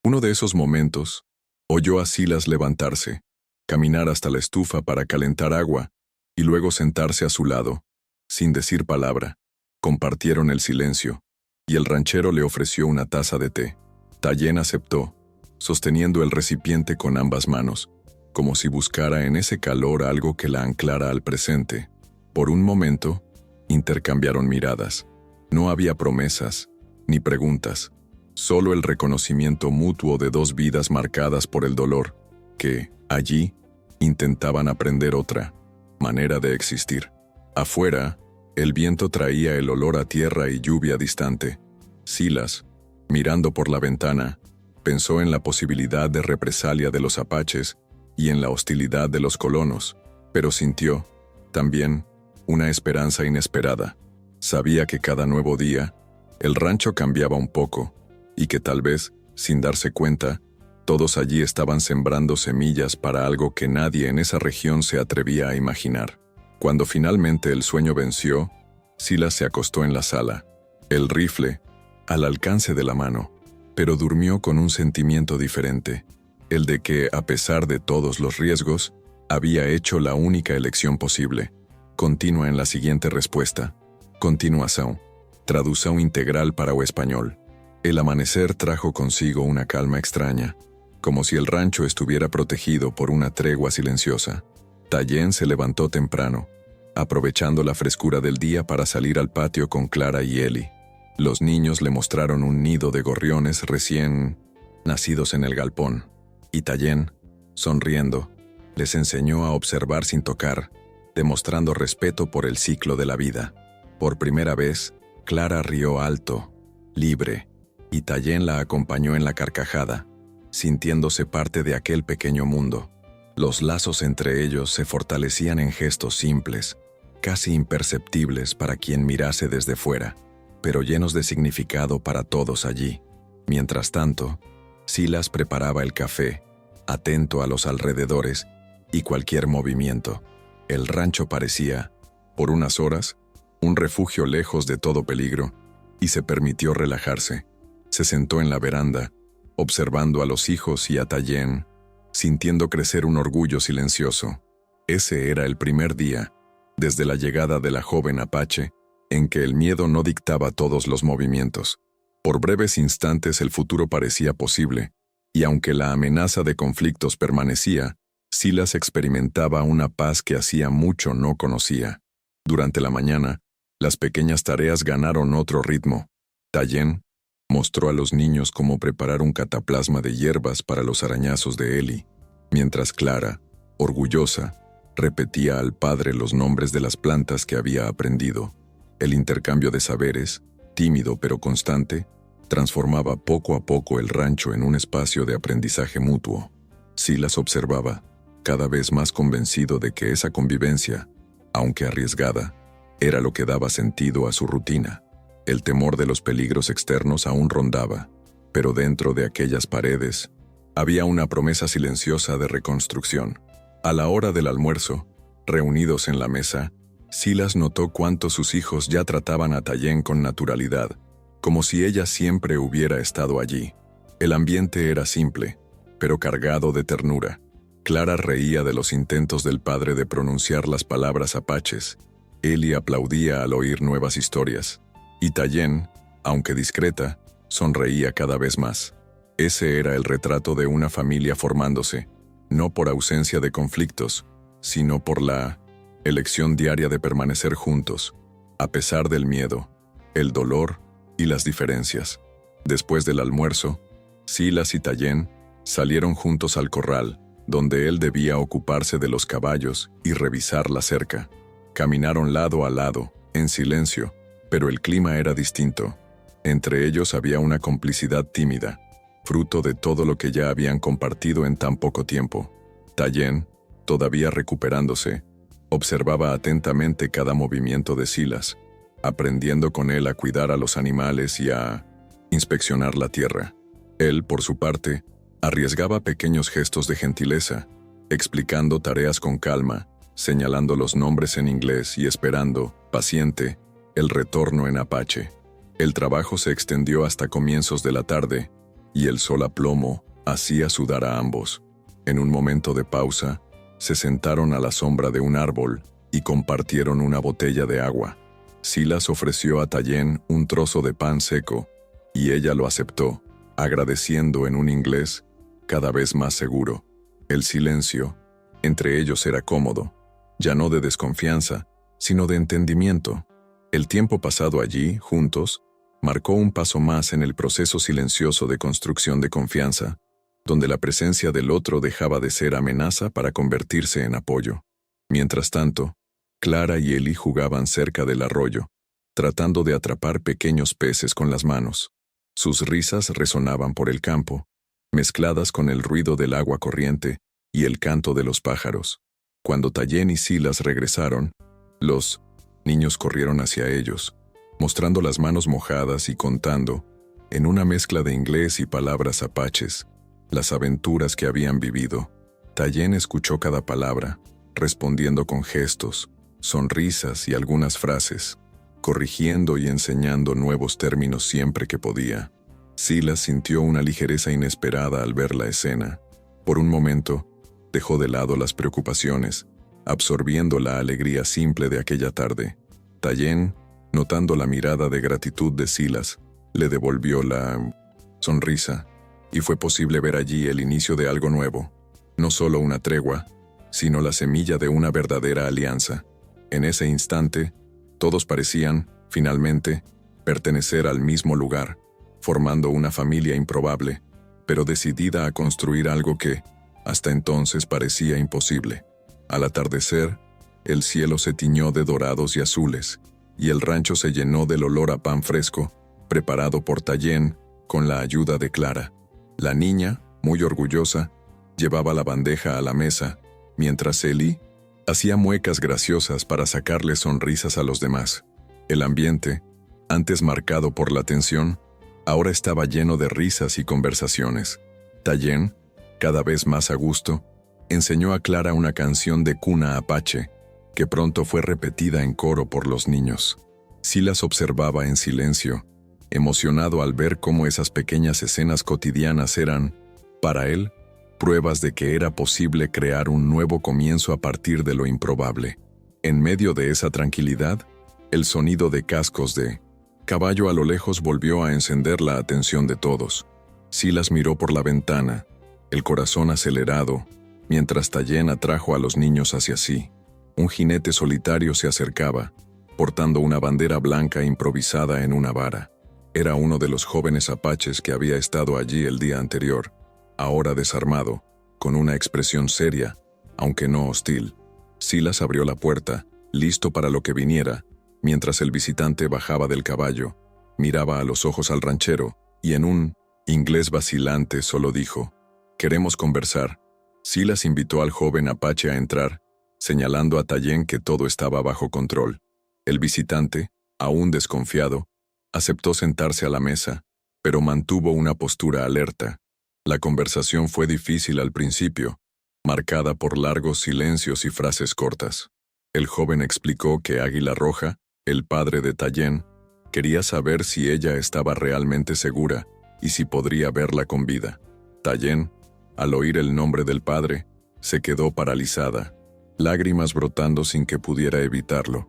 uno de esos momentos, oyó a Silas levantarse, caminar hasta la estufa para calentar agua, y luego sentarse a su lado, sin decir palabra. Compartieron el silencio, y el ranchero le ofreció una taza de té. Tallien aceptó, sosteniendo el recipiente con ambas manos, como si buscara en ese calor algo que la anclara al presente. Por un momento, intercambiaron miradas. No había promesas, ni preguntas, solo el reconocimiento mutuo de dos vidas marcadas por el dolor, que, allí, intentaban aprender otra manera de existir. Afuera, el viento traía el olor a tierra y lluvia distante. Silas, mirando por la ventana, pensó en la posibilidad de represalia de los apaches y en la hostilidad de los colonos, pero sintió, también, una esperanza inesperada. Sabía que cada nuevo día, el rancho cambiaba un poco, y que tal vez, sin darse cuenta, todos allí estaban sembrando semillas para algo que nadie en esa región se atrevía a imaginar. Cuando finalmente el sueño venció, Silas se acostó en la sala, el rifle, al alcance de la mano, pero durmió con un sentimiento diferente, el de que, a pesar de todos los riesgos, había hecho la única elección posible. Continua en la siguiente respuesta. Continuación. Traducción integral para o español. El amanecer trajo consigo una calma extraña, como si el rancho estuviera protegido por una tregua silenciosa. Tallien se levantó temprano, aprovechando la frescura del día para salir al patio con Clara y Ellie. Los niños le mostraron un nido de gorriones recién nacidos en el galpón, y Tallien, sonriendo, les enseñó a observar sin tocar, demostrando respeto por el ciclo de la vida. Por primera vez, Clara rió alto, libre, y Tallien la acompañó en la carcajada, sintiéndose parte de aquel pequeño mundo. Los lazos entre ellos se fortalecían en gestos simples, casi imperceptibles para quien mirase desde fuera, pero llenos de significado para todos allí. Mientras tanto, Silas preparaba el café, atento a los alrededores y cualquier movimiento. El rancho parecía, por unas horas, un refugio lejos de todo peligro, y se permitió relajarse. Se sentó en la veranda, observando a los hijos y a Tallien, sintiendo crecer un orgullo silencioso. Ese era el primer día, desde la llegada de la joven apache, en que el miedo no dictaba todos los movimientos. Por breves instantes el futuro parecía posible, y aunque la amenaza de conflictos permanecía, Silas experimentaba una paz que hacía mucho no conocía. Durante la mañana, las pequeñas tareas ganaron otro ritmo. Tallien mostró a los niños cómo preparar un cataplasma de hierbas para los arañazos de Ellie, mientras Clara, orgullosa, repetía al padre los nombres de las plantas que había aprendido. El intercambio de saberes, tímido pero constante, transformaba poco a poco el rancho en un espacio de aprendizaje mutuo. Silas observaba, cada vez más convencido de que esa convivencia, aunque arriesgada, era lo que daba sentido a su rutina. El temor de los peligros externos aún rondaba, pero dentro de aquellas paredes había una promesa silenciosa de reconstrucción. A la hora del almuerzo, reunidos en la mesa, Silas notó cuánto sus hijos ya trataban a Tallien con naturalidad, como si ella siempre hubiera estado allí. El ambiente era simple, pero cargado de ternura. Clara reía de los intentos del padre de pronunciar las palabras apaches, Ellie aplaudía al oír nuevas historias, y Tayen, aunque discreta, sonreía cada vez más. Ese era el retrato de una familia formándose, no por ausencia de conflictos, sino por la elección diaria de permanecer juntos, a pesar del miedo, el dolor y las diferencias. Después del almuerzo, Silas y Tayen salieron juntos al corral, donde él debía ocuparse de los caballos y revisar la cerca. Caminaron lado a lado, en silencio, pero el clima era distinto. Entre ellos había una complicidad tímida, fruto de todo lo que ya habían compartido en tan poco tiempo. Tayen, todavía recuperándose, observaba atentamente cada movimiento de Silas, aprendiendo con él a cuidar a los animales y a inspeccionar la tierra. Él, por su parte, arriesgaba pequeños gestos de gentileza, explicando tareas con calma, señalando los nombres en inglés y esperando, paciente, el retorno en apache. El trabajo se extendió hasta comienzos de la tarde, y el sol a plomo hacía sudar a ambos. En un momento de pausa, se sentaron a la sombra de un árbol y compartieron una botella de agua. Silas ofreció a Tayen un trozo de pan seco, y ella lo aceptó, agradeciendo en un inglés cada vez más seguro. El silencio entre ellos era cómodo, ya no de desconfianza, sino de entendimiento. El tiempo pasado allí, juntos, marcó un paso más en el proceso silencioso de construcción de confianza, donde la presencia del otro dejaba de ser amenaza para convertirse en apoyo. Mientras tanto, Clara y Ellie jugaban cerca del arroyo, tratando de atrapar pequeños peces con las manos. Sus risas resonaban por el campo, mezcladas con el ruido del agua corriente y el canto de los pájaros. Cuando Tayen y Silas regresaron, los niños corrieron hacia ellos, mostrando las manos mojadas y contando, en una mezcla de inglés y palabras apaches, las aventuras que habían vivido. Tayen escuchó cada palabra, respondiendo con gestos, sonrisas y algunas frases, corrigiendo y enseñando nuevos términos siempre que podía. Silas sintió una ligereza inesperada al ver la escena. Por un momento, dejó de lado las preocupaciones, absorbiendo la alegría simple de aquella tarde. Tayen, notando la mirada de gratitud de Silas, le devolvió la sonrisa, y fue posible ver allí el inicio de algo nuevo, no solo una tregua, sino la semilla de una verdadera alianza. En ese instante, todos parecían, finalmente, pertenecer al mismo lugar, formando una familia improbable, pero decidida a construir algo que, hasta entonces, parecía imposible. Al atardecer, el cielo se tiñó de dorados y azules, y el rancho se llenó del olor a pan fresco, preparado por Tayen con la ayuda de Clara. La niña, muy orgullosa, llevaba la bandeja a la mesa, mientras Ellie hacía muecas graciosas para sacarle sonrisas a los demás. El ambiente, antes marcado por la tensión, ahora estaba lleno de risas y conversaciones. Tayen, cada vez más a gusto, enseñó a Clara una canción de cuna apache, que pronto fue repetida en coro por los niños. Silas observaba en silencio, emocionado al ver cómo esas pequeñas escenas cotidianas eran, para él, pruebas de que era posible crear un nuevo comienzo a partir de lo improbable. En medio de esa tranquilidad, el sonido de cascos de caballo a lo lejos volvió a encender la atención de todos. Silas miró por la ventana, el corazón acelerado, mientras Tayen atrajo a los niños hacia sí. Un jinete solitario se acercaba, portando una bandera blanca improvisada en una vara. Era uno de los jóvenes apaches que había estado allí el día anterior, ahora desarmado, con una expresión seria, aunque no hostil. Silas abrió la puerta, listo para lo que viniera, mientras el visitante bajaba del caballo, miraba a los ojos al ranchero, y en un inglés vacilante solo dijo, «Queremos conversar». Silas invitó al joven apache a entrar, señalando a Tayen que todo estaba bajo control. El visitante, aún desconfiado, aceptó sentarse a la mesa, pero mantuvo una postura alerta. La conversación fue difícil al principio, marcada por largos silencios y frases cortas. El joven explicó que Águila Roja, el padre de Tayen, quería saber si ella estaba realmente segura y si podría verla con vida. Tayen, al oír el nombre del padre, se quedó paralizada, lágrimas brotando sin que pudiera evitarlo.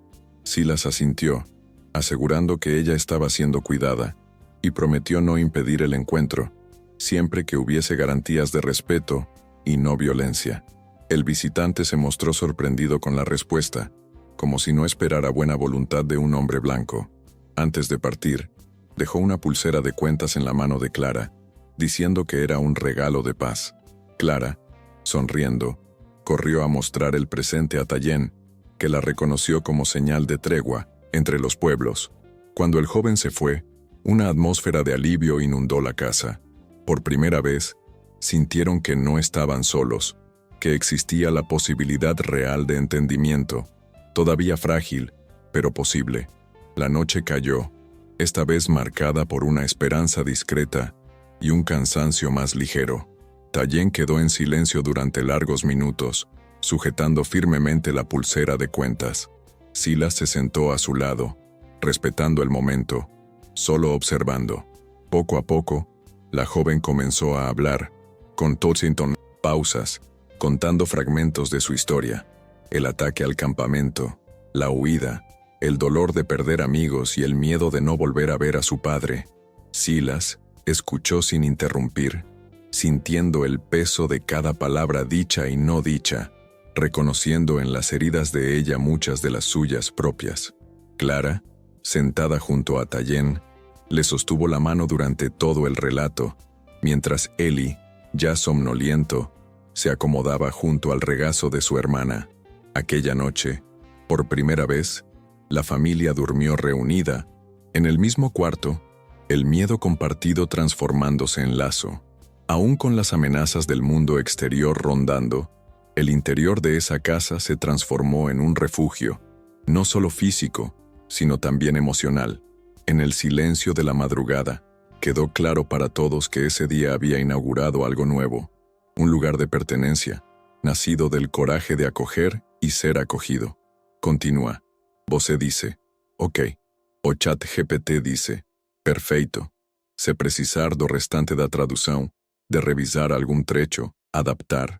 Silas asintió, asegurando que ella estaba siendo cuidada, y prometió no impedir el encuentro, siempre que hubiese garantías de respeto y no violencia. El visitante se mostró sorprendido con la respuesta, como si no esperara buena voluntad de un hombre blanco. Antes de partir, dejó una pulsera de cuentas en la mano de Clara, diciendo que era un regalo de paz. Clara, sonriendo, corrió a mostrar el presente a Tallien, que la reconoció como señal de tregua entre los pueblos. Cuando el joven se fue, una atmósfera de alivio inundó la casa. Por primera vez, sintieron que no estaban solos, que existía la posibilidad real de entendimiento, todavía frágil, pero posible. La noche cayó, esta vez marcada por una esperanza discreta y un cansancio más ligero. Tallien quedó en silencio durante largos minutos, sujetando firmemente la pulsera de cuentas. Silas se sentó a su lado, respetando el momento, solo observando. Poco a poco, la joven comenzó a hablar, con Totsington, pausas, contando fragmentos de su historia. El ataque al campamento, la huida, el dolor de perder amigos y el miedo de no volver a ver a su padre. Silas escuchó sin interrumpir, sintiendo el peso de cada palabra dicha y no dicha, reconociendo en las heridas de ella muchas de las suyas propias. Clara, sentada junto a Tallien, le sostuvo la mano durante todo el relato, mientras Eli, ya somnoliento, se acomodaba junto al regazo de su hermana. Aquella noche, por primera vez, la familia durmió reunida, en el mismo cuarto, el miedo compartido transformándose en lazo. Aún con las amenazas del mundo exterior rondando, el interior de esa casa se transformó en un refugio, no solo físico, sino también emocional. En el silencio de la madrugada, quedó claro para todos que ese día había inaugurado algo nuevo, un lugar de pertenencia, nacido del coraje de acoger y ser acogido. Continúa. Você dice, ok. O ChatGPT dice, perfeito. Se precisar do restante da tradução, de revisar algum trecho, adaptar,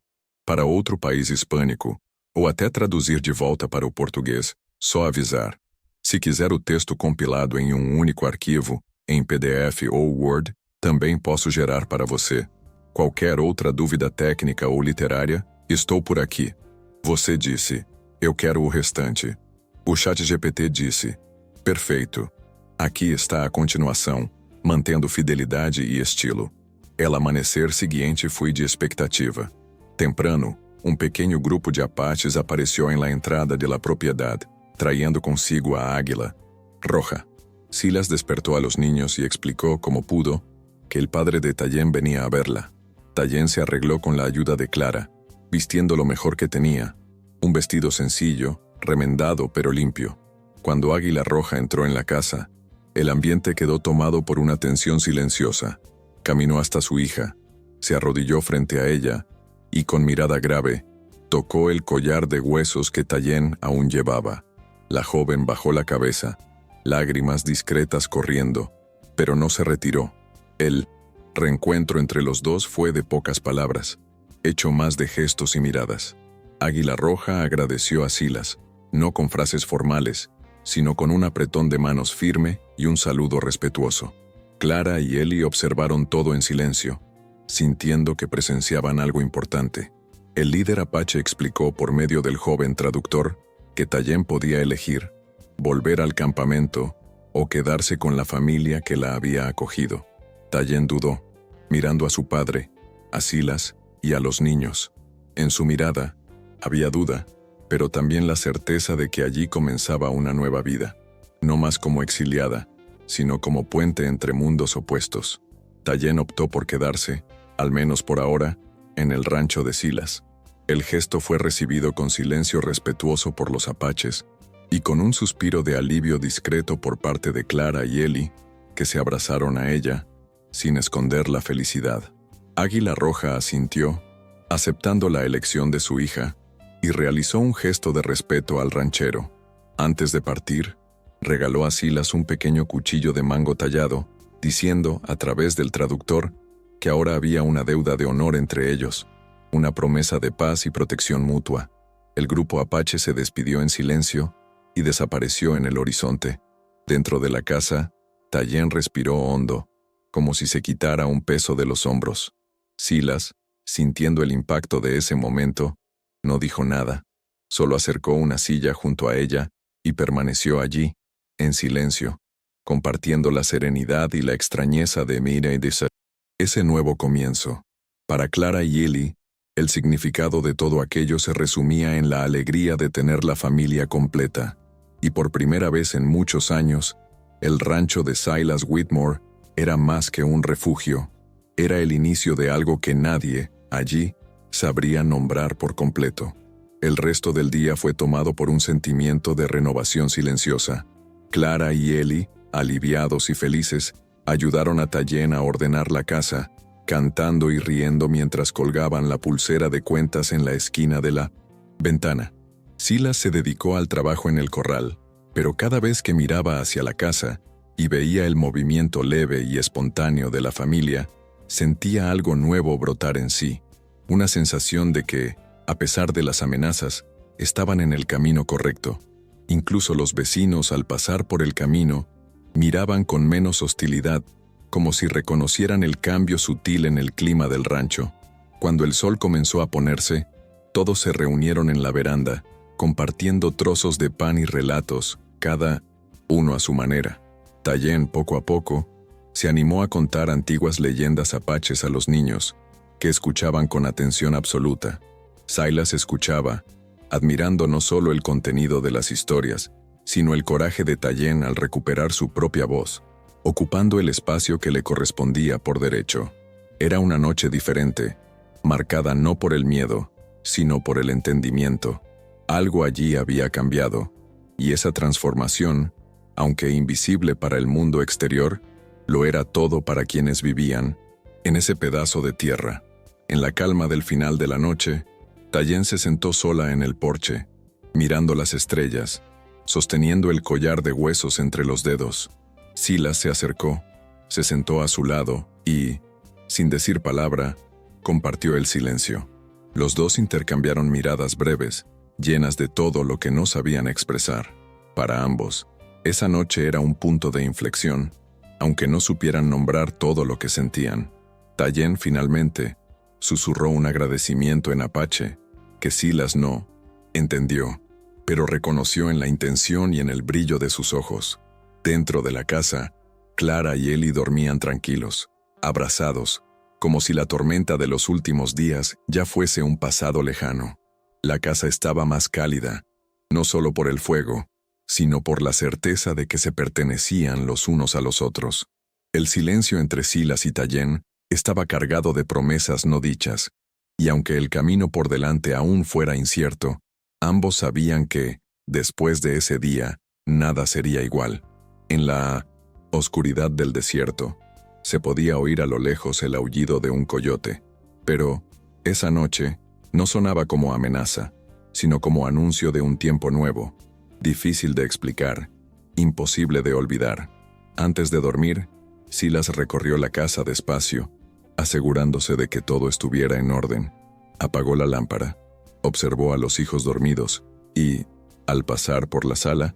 para outro país hispânico, ou até traduzir de volta para o português, só avisar. Se quiser o texto compilado em um único arquivo, em PDF ou Word, também posso gerar para você. Qualquer outra dúvida técnica ou literária, estou por aqui. Você disse, eu quero o restante. O ChatGPT disse, perfeito. Aqui está a continuação, mantendo fidelidade e estilo. El amanecer seguinte fui de expectativa. Temprano, um pequeno grupo de apaches apareció en la entrada de la propiedad, trayendo consigo a águila roja. Silas despertó a los niños y explicó como pudo que el padre de Tallien venía a verla. Tallien se arregló con la ayuda de Clara, vistiendo lo mejor que tenía, un vestido sencillo, remendado pero limpio. Cuando Águila Roja entró en la casa, el ambiente quedó tomado por una tensión silenciosa. Caminó hasta su hija, se arrodilló frente a ella y con mirada grave, tocó el collar de huesos que Tallien aún llevaba. La joven bajó la cabeza, lágrimas discretas corriendo, pero no se retiró. El reencuentro entre los dos fue de pocas palabras, hecho más de gestos y miradas. Águila Roja agradeció a Silas, no con frases formales, sino con un apretón de manos firme y un saludo respetuoso. Clara y Eli observaron todo en silencio, sintiendo que presenciaban algo importante. El líder apache explicó por medio del joven traductor que Tallien podía elegir, volver al campamento o quedarse con la familia que la había acogido. Tallien dudó, mirando a su padre, a Silas y a los niños. En su mirada, había duda, pero también la certeza de que allí comenzaba una nueva vida, no más como exiliada, sino como puente entre mundos opuestos. Tallien optó por quedarse, al menos por ahora, en el rancho de Silas. El gesto fue recibido con silencio respetuoso por los apaches y con un suspiro de alivio discreto por parte de Clara y Eli, que se abrazaron a ella, sin esconder la felicidad. Águila Roja asintió, aceptando la elección de su hija, y realizó un gesto de respeto al ranchero. Antes de partir, regaló a Silas un pequeño cuchillo de mango tallado, diciendo, a través del traductor, que ahora había una deuda de honor entre ellos, una promesa de paz y protección mutua. El grupo apache se despidió en silencio, y desapareció en el horizonte. Dentro de la casa, Tayen respiró hondo, como si se quitara un peso de los hombros. Silas, sintiendo el impacto de ese momento, no dijo nada. Solo acercó una silla junto a ella y permaneció allí, en silencio, compartiendo la serenidad y la extrañeza de Mira y de ese nuevo comienzo. Para Clara y Ellie, el significado de todo aquello se resumía en la alegría de tener la familia completa. Y por primera vez en muchos años, el rancho de Silas Whitmore era más que un refugio. Era el inicio de algo que nadie, allí, sabría nombrar por completo. El resto del día fue tomado por un sentimiento de renovación silenciosa. Clara y Ellie, aliviados y felices, ayudaron a Tayen a ordenar la casa, cantando y riendo mientras colgaban la pulsera de cuentas en la esquina de la ventana. Silas se dedicó al trabajo en el corral, pero cada vez que miraba hacia la casa y veía el movimiento leve y espontáneo de la familia, sentía algo nuevo brotar en sí, una sensación de que, a pesar de las amenazas, estaban en el camino correcto. Incluso los vecinos, al pasar por el camino, miraban con menos hostilidad, como si reconocieran el cambio sutil en el clima del rancho. Cuando el sol comenzó a ponerse, todos se reunieron en la veranda, compartiendo trozos de pan y relatos, cada uno a su manera. Tayen, poco a poco, se animó a contar antiguas leyendas apaches a los niños, que escuchaban con atención absoluta. Silas escuchaba, admirando no solo el contenido de las historias, sino el coraje de Tayen al recuperar su propia voz, ocupando el espacio que le correspondía por derecho. Era una noche diferente, marcada no por el miedo, sino por el entendimiento. Algo allí había cambiado, y esa transformación, aunque invisible para el mundo exterior, lo era todo para quienes vivían en ese pedazo de tierra. En la calma del final de la noche, Tayen se sentó sola en el porche, mirando las estrellas, sosteniendo el collar de huesos entre los dedos. Silas se acercó, se sentó a su lado y, sin decir palabra, compartió el silencio. Los dos intercambiaron miradas breves, llenas de todo lo que no sabían expresar. Para ambos, esa noche era un punto de inflexión, aunque no supieran nombrar todo lo que sentían. Tayen finalmente susurró un agradecimiento en apache, que Silas no entendió, pero reconoció en la intención y en el brillo de sus ojos. Dentro de la casa, Clara y Ellie dormían tranquilos, abrazados, como si la tormenta de los últimos días ya fuese un pasado lejano. La casa estaba más cálida, no solo por el fuego, sino por la certeza de que se pertenecían los unos a los otros. El silencio entre Silas y Tayen estaba cargado de promesas no dichas, y aunque el camino por delante aún fuera incierto, ambos sabían que, después de ese día, nada sería igual. En la oscuridad del desierto, se podía oír a lo lejos el aullido de un coyote, pero esa noche no sonaba como amenaza, sino como anuncio de un tiempo nuevo, difícil de explicar, imposible de olvidar. Antes de dormir, Silas recorrió la casa despacio, asegurándose de que todo estuviera en orden. Apagó la lámpara, observó a los hijos dormidos y, al pasar por la sala,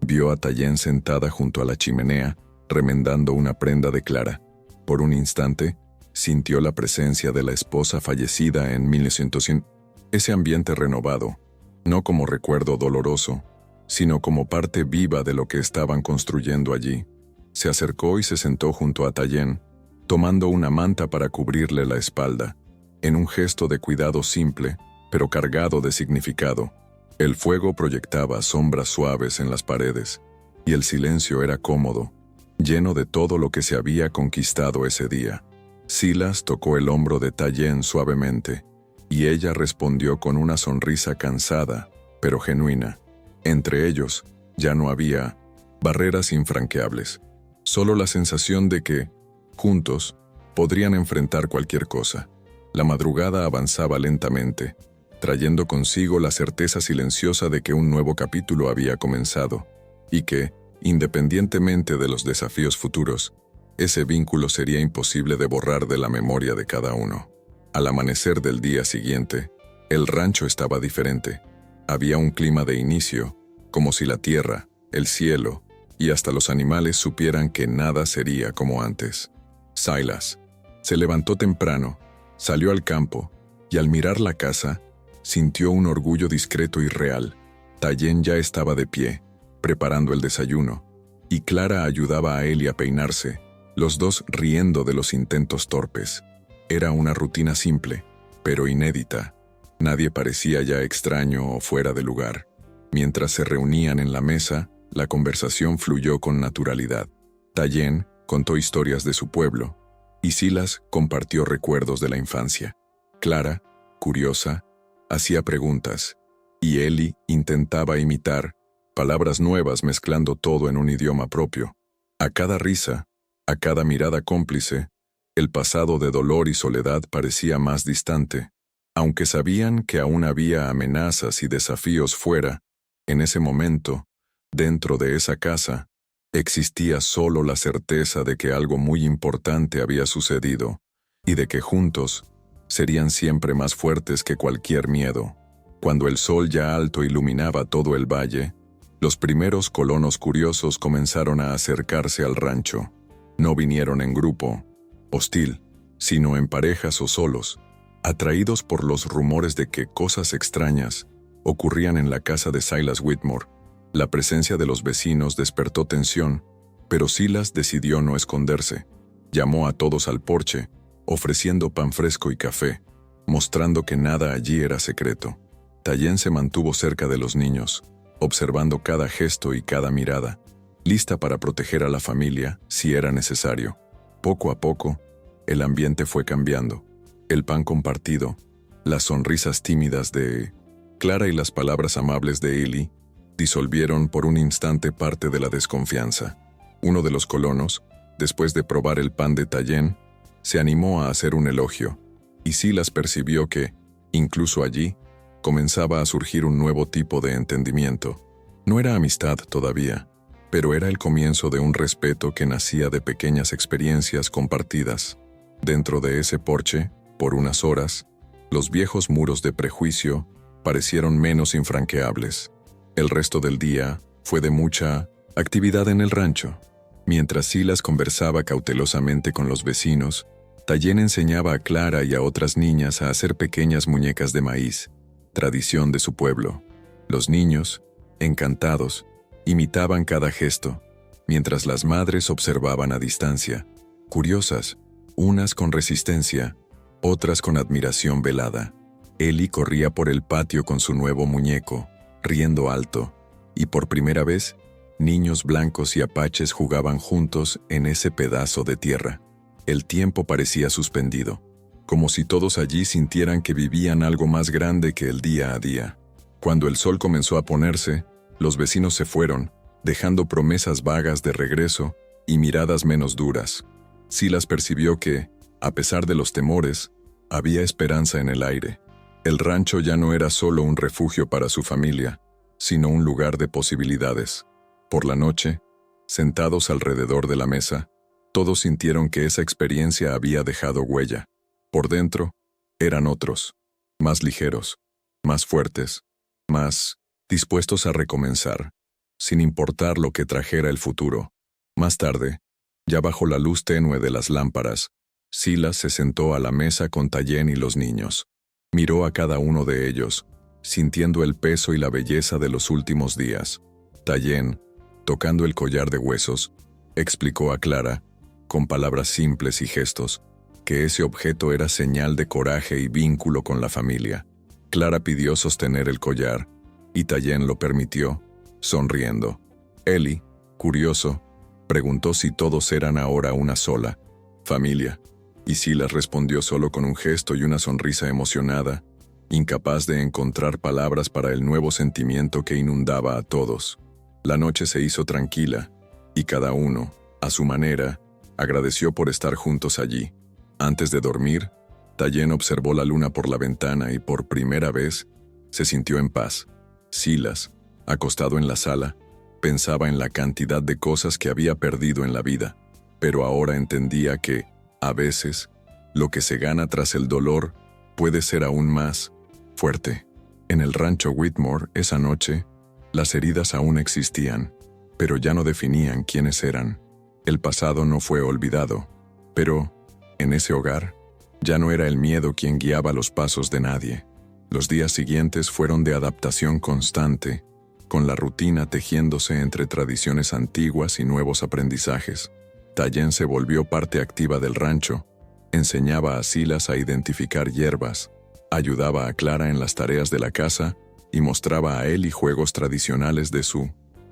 vio a Tayen sentada junto a la chimenea, remendando una prenda de Clara. Por un instante, sintió la presencia de la esposa fallecida en 1900. Ese ambiente renovado, no como recuerdo doloroso, sino como parte viva de lo que estaban construyendo allí. Se acercó y se sentó junto a Tayen, tomando una manta para cubrirle la espalda, en un gesto de cuidado simple, pero cargado de significado. El fuego proyectaba sombras suaves en las paredes, y el silencio era cómodo, lleno de todo lo que se había conquistado ese día. Silas tocó el hombro de Tayen suavemente, y ella respondió con una sonrisa cansada, pero genuina. Entre ellos, ya no había barreras infranqueables, solo la sensación de que, juntos, podrían enfrentar cualquier cosa. La madrugada avanzaba lentamente, trayendo consigo la certeza silenciosa de que un nuevo capítulo había comenzado, y que, independientemente de los desafíos futuros, ese vínculo sería imposible de borrar de la memoria de cada uno. Al amanecer del día siguiente, el rancho estaba diferente. Había un clima de inicio, como si la tierra, el cielo y hasta los animales supieran que nada sería como antes. Silas se levantó temprano, salió al campo y al mirar la casa, sintió un orgullo discreto y real. Tallien ya estaba de pie, preparando el desayuno, y Clara ayudaba a Ellie a peinarse, los dos riendo de los intentos torpes. Era una rutina simple, pero inédita. Nadie parecía ya extraño o fuera de lugar. Mientras se reunían en la mesa, la conversación fluyó con naturalidad. Tallien contó historias de su pueblo, y Silas compartió recuerdos de la infancia. Clara, curiosa, hacía preguntas, y Ellie intentaba imitar palabras nuevas mezclando todo en un idioma propio. A cada risa, a cada mirada cómplice, el pasado de dolor y soledad parecía más distante. Aunque sabían que aún había amenazas y desafíos fuera, en ese momento, dentro de esa casa, existía solo la certeza de que algo muy importante había sucedido, y de que juntos serían siempre más fuertes que cualquier miedo. Cuando el sol ya alto iluminaba todo el valle, los primeros colonos curiosos comenzaron a acercarse al rancho. No vinieron en grupo, hostil, sino en parejas o solos, atraídos por los rumores de que cosas extrañas ocurrían en la casa de Silas Whitmore. La presencia de los vecinos despertó tensión, pero Silas decidió no esconderse. Llamó a todos al porche, ofreciendo pan fresco y café, mostrando que nada allí era secreto. Tallien se mantuvo cerca de los niños, observando cada gesto y cada mirada, lista para proteger a la familia si era necesario. Poco a poco, el ambiente fue cambiando. El pan compartido, las sonrisas tímidas de Clara y las palabras amables de Ellie disolvieron por un instante parte de la desconfianza. Uno de los colonos, después de probar el pan de Tallien, se animó a hacer un elogio, y Silas percibió que, incluso allí, comenzaba a surgir un nuevo tipo de entendimiento. No era amistad todavía, pero era el comienzo de un respeto que nacía de pequeñas experiencias compartidas. Dentro de ese porche, por unas horas, los viejos muros de prejuicio parecieron menos infranqueables. El resto del día fue de mucha actividad en el rancho. Mientras Silas conversaba cautelosamente con los vecinos, Tallien enseñaba a Clara y a otras niñas a hacer pequeñas muñecas de maíz, tradición de su pueblo. Los niños, encantados, imitaban cada gesto, mientras las madres observaban a distancia, curiosas, unas con resistencia, otras con admiración velada. Ellie corría por el patio con su nuevo muñeco, riendo alto, y por primera vez, niños blancos y apaches jugaban juntos en ese pedazo de tierra. El tiempo parecía suspendido, como si todos allí sintieran que vivían algo más grande que el día a día. Cuando el sol comenzó a ponerse, los vecinos se fueron, dejando promesas vagas de regreso y miradas menos duras. Silas percibió que, a pesar de los temores, había esperanza en el aire. El rancho ya no era solo un refugio para su familia, sino un lugar de posibilidades. Por la noche, sentados alrededor de la mesa, todos sintieron que esa experiencia había dejado huella. Por dentro, eran otros, más ligeros, más fuertes, más dispuestos a recomenzar, sin importar lo que trajera el futuro. Más tarde, ya bajo la luz tenue de las lámparas, Silas se sentó a la mesa con Tallien y los niños. Miró a cada uno de ellos, sintiendo el peso y la belleza de los últimos días. Tallien, tocando el collar de huesos, explicó a Clara, con palabras simples y gestos, que ese objeto era señal de coraje y vínculo con la familia. Clara pidió sostener el collar, y Tallien lo permitió, sonriendo. Ellie, curioso, preguntó si todos eran ahora una sola familia, y Silas respondió solo con un gesto y una sonrisa emocionada, incapaz de encontrar palabras para el nuevo sentimiento que inundaba a todos. La noche se hizo tranquila, y cada uno, a su manera, agradeció por estar juntos allí. Antes de dormir, Tallien observó la luna por la ventana y por primera vez se sintió en paz. Silas, acostado en la sala, pensaba en la cantidad de cosas que había perdido en la vida, pero ahora entendía que, a veces, lo que se gana tras el dolor puede ser aún más fuerte. En el rancho Whitmore, esa noche, Las heridas aún existían, pero ya no definían quiénes eran. El pasado no fue olvidado, pero, en ese hogar, ya no era el miedo quien guiaba los pasos de nadie. Los días siguientes fueron de adaptación constante, con la rutina tejiéndose entre tradiciones antiguas y nuevos aprendizajes. Tayen se volvió parte activa del rancho, enseñaba a Silas a identificar hierbas, ayudaba a Clara en las tareas de la casa y mostraba a Eli juegos tradicionales de su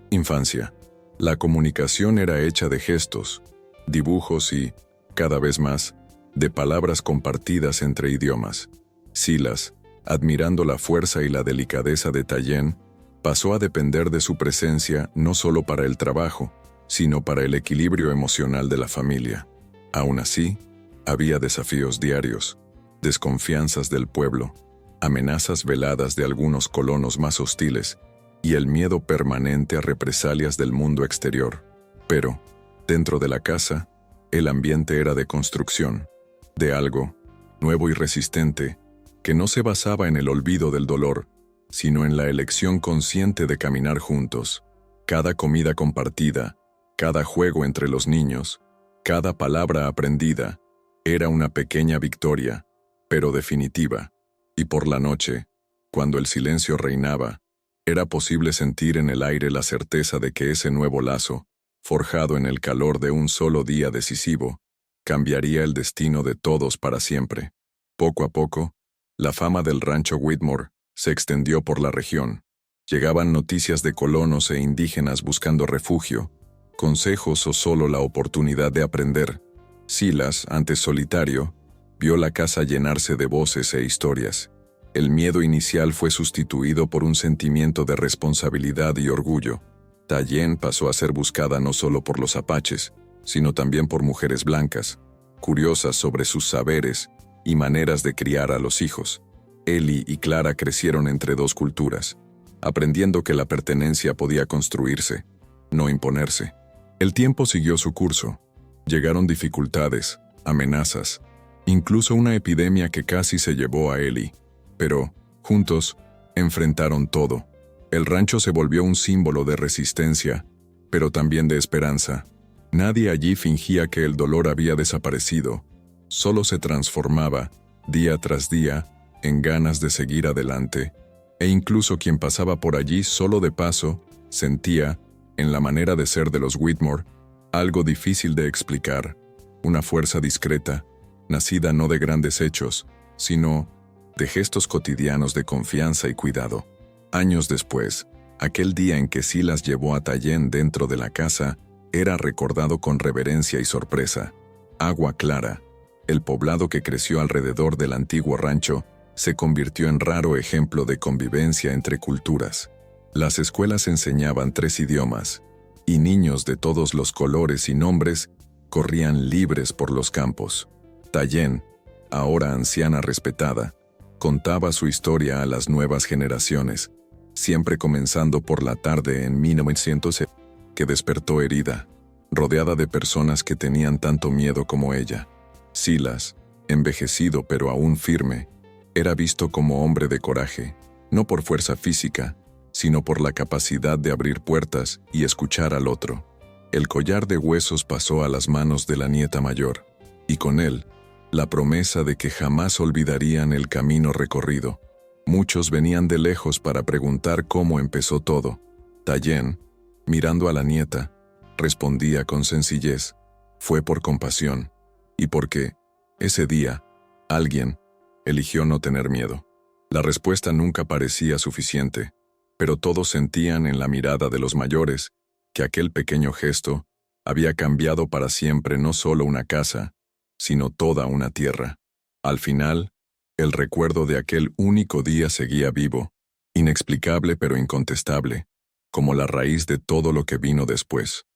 infancia. La comunicación era hecha de gestos, dibujos y, cada vez más, de palabras compartidas entre idiomas. Silas, admirando la fuerza y la delicadeza de Tayen, pasó a depender de su presencia no solo para el trabajo, sino para el equilibrio emocional de la familia. Aún así, había desafíos diarios, desconfianzas del pueblo, amenazas veladas de algunos colonos más hostiles y el miedo permanente a represalias del mundo exterior. Pero, dentro de la casa, el ambiente era de construcción, de algo nuevo y resistente, que no se basaba en el olvido del dolor, sino en la elección consciente de caminar juntos. Cada comida compartida, cada juego entre los niños, cada palabra aprendida, era una pequeña victoria, pero definitiva. Y por la noche, cuando el silencio reinaba, era posible sentir en el aire la certeza de que ese nuevo lazo, forjado en el calor de un solo día decisivo, cambiaría el destino de todos para siempre. Poco a poco, la fama del rancho Whitmore se extendió por la región. Llegaban noticias de colonos e indígenas buscando refugio, consejos o solo la oportunidad de aprender. Silas, antes solitario, vio la casa llenarse de voces e historias. El miedo inicial fue sustituido por un sentimiento de responsabilidad y orgullo. Tayen pasó a ser buscada no solo por los apaches, sino también por mujeres blancas, curiosas sobre sus saberes y maneras de criar a los hijos. Eli y Clara crecieron entre dos culturas, aprendiendo que la pertenencia podía construirse, no imponerse. El tiempo siguió su curso. Llegaron dificultades, amenazas, incluso una epidemia que casi se llevó a Eli. Pero, juntos, enfrentaron todo. El rancho se volvió un símbolo de resistencia, pero también de esperanza. Nadie allí fingía que el dolor había desaparecido, solo se transformaba, día tras día, en ganas de seguir adelante, e incluso quien pasaba por allí solo de paso, sentía, en la manera de ser de los Whitmore, algo difícil de explicar, una fuerza discreta, nacida no de grandes hechos, sino de gestos cotidianos de confianza y cuidado. Años después, aquel día en que Silas llevó a Tayen dentro de la casa, era recordado con reverencia y sorpresa. Agua Clara, el poblado que creció alrededor del antiguo rancho, se convirtió en raro ejemplo de convivencia entre culturas. Las escuelas enseñaban 3 idiomas, y niños de todos los colores y nombres corrían libres por los campos. Tayen, ahora anciana respetada, contaba su historia a las nuevas generaciones, siempre comenzando por la tarde en 1900, que despertó herida, rodeada de personas que tenían tanto miedo como ella. Silas, envejecido pero aún firme, era visto como hombre de coraje, no por fuerza física, sino por la capacidad de abrir puertas y escuchar al otro. El collar de huesos pasó a las manos de la nieta mayor, y con él, la promesa de que jamás olvidarían el camino recorrido. Muchos venían de lejos para preguntar cómo empezó todo. Tayen, mirando a la nieta, respondía con sencillez: fue por compasión, y porque, ese día, alguien eligió no tener miedo. La respuesta nunca parecía suficiente, pero todos sentían en la mirada de los mayores que aquel pequeño gesto había cambiado para siempre no solo una casa, sino toda una tierra. Al final, el recuerdo de aquel único día seguía vivo, inexplicable pero incontestable, como la raíz de todo lo que vino después.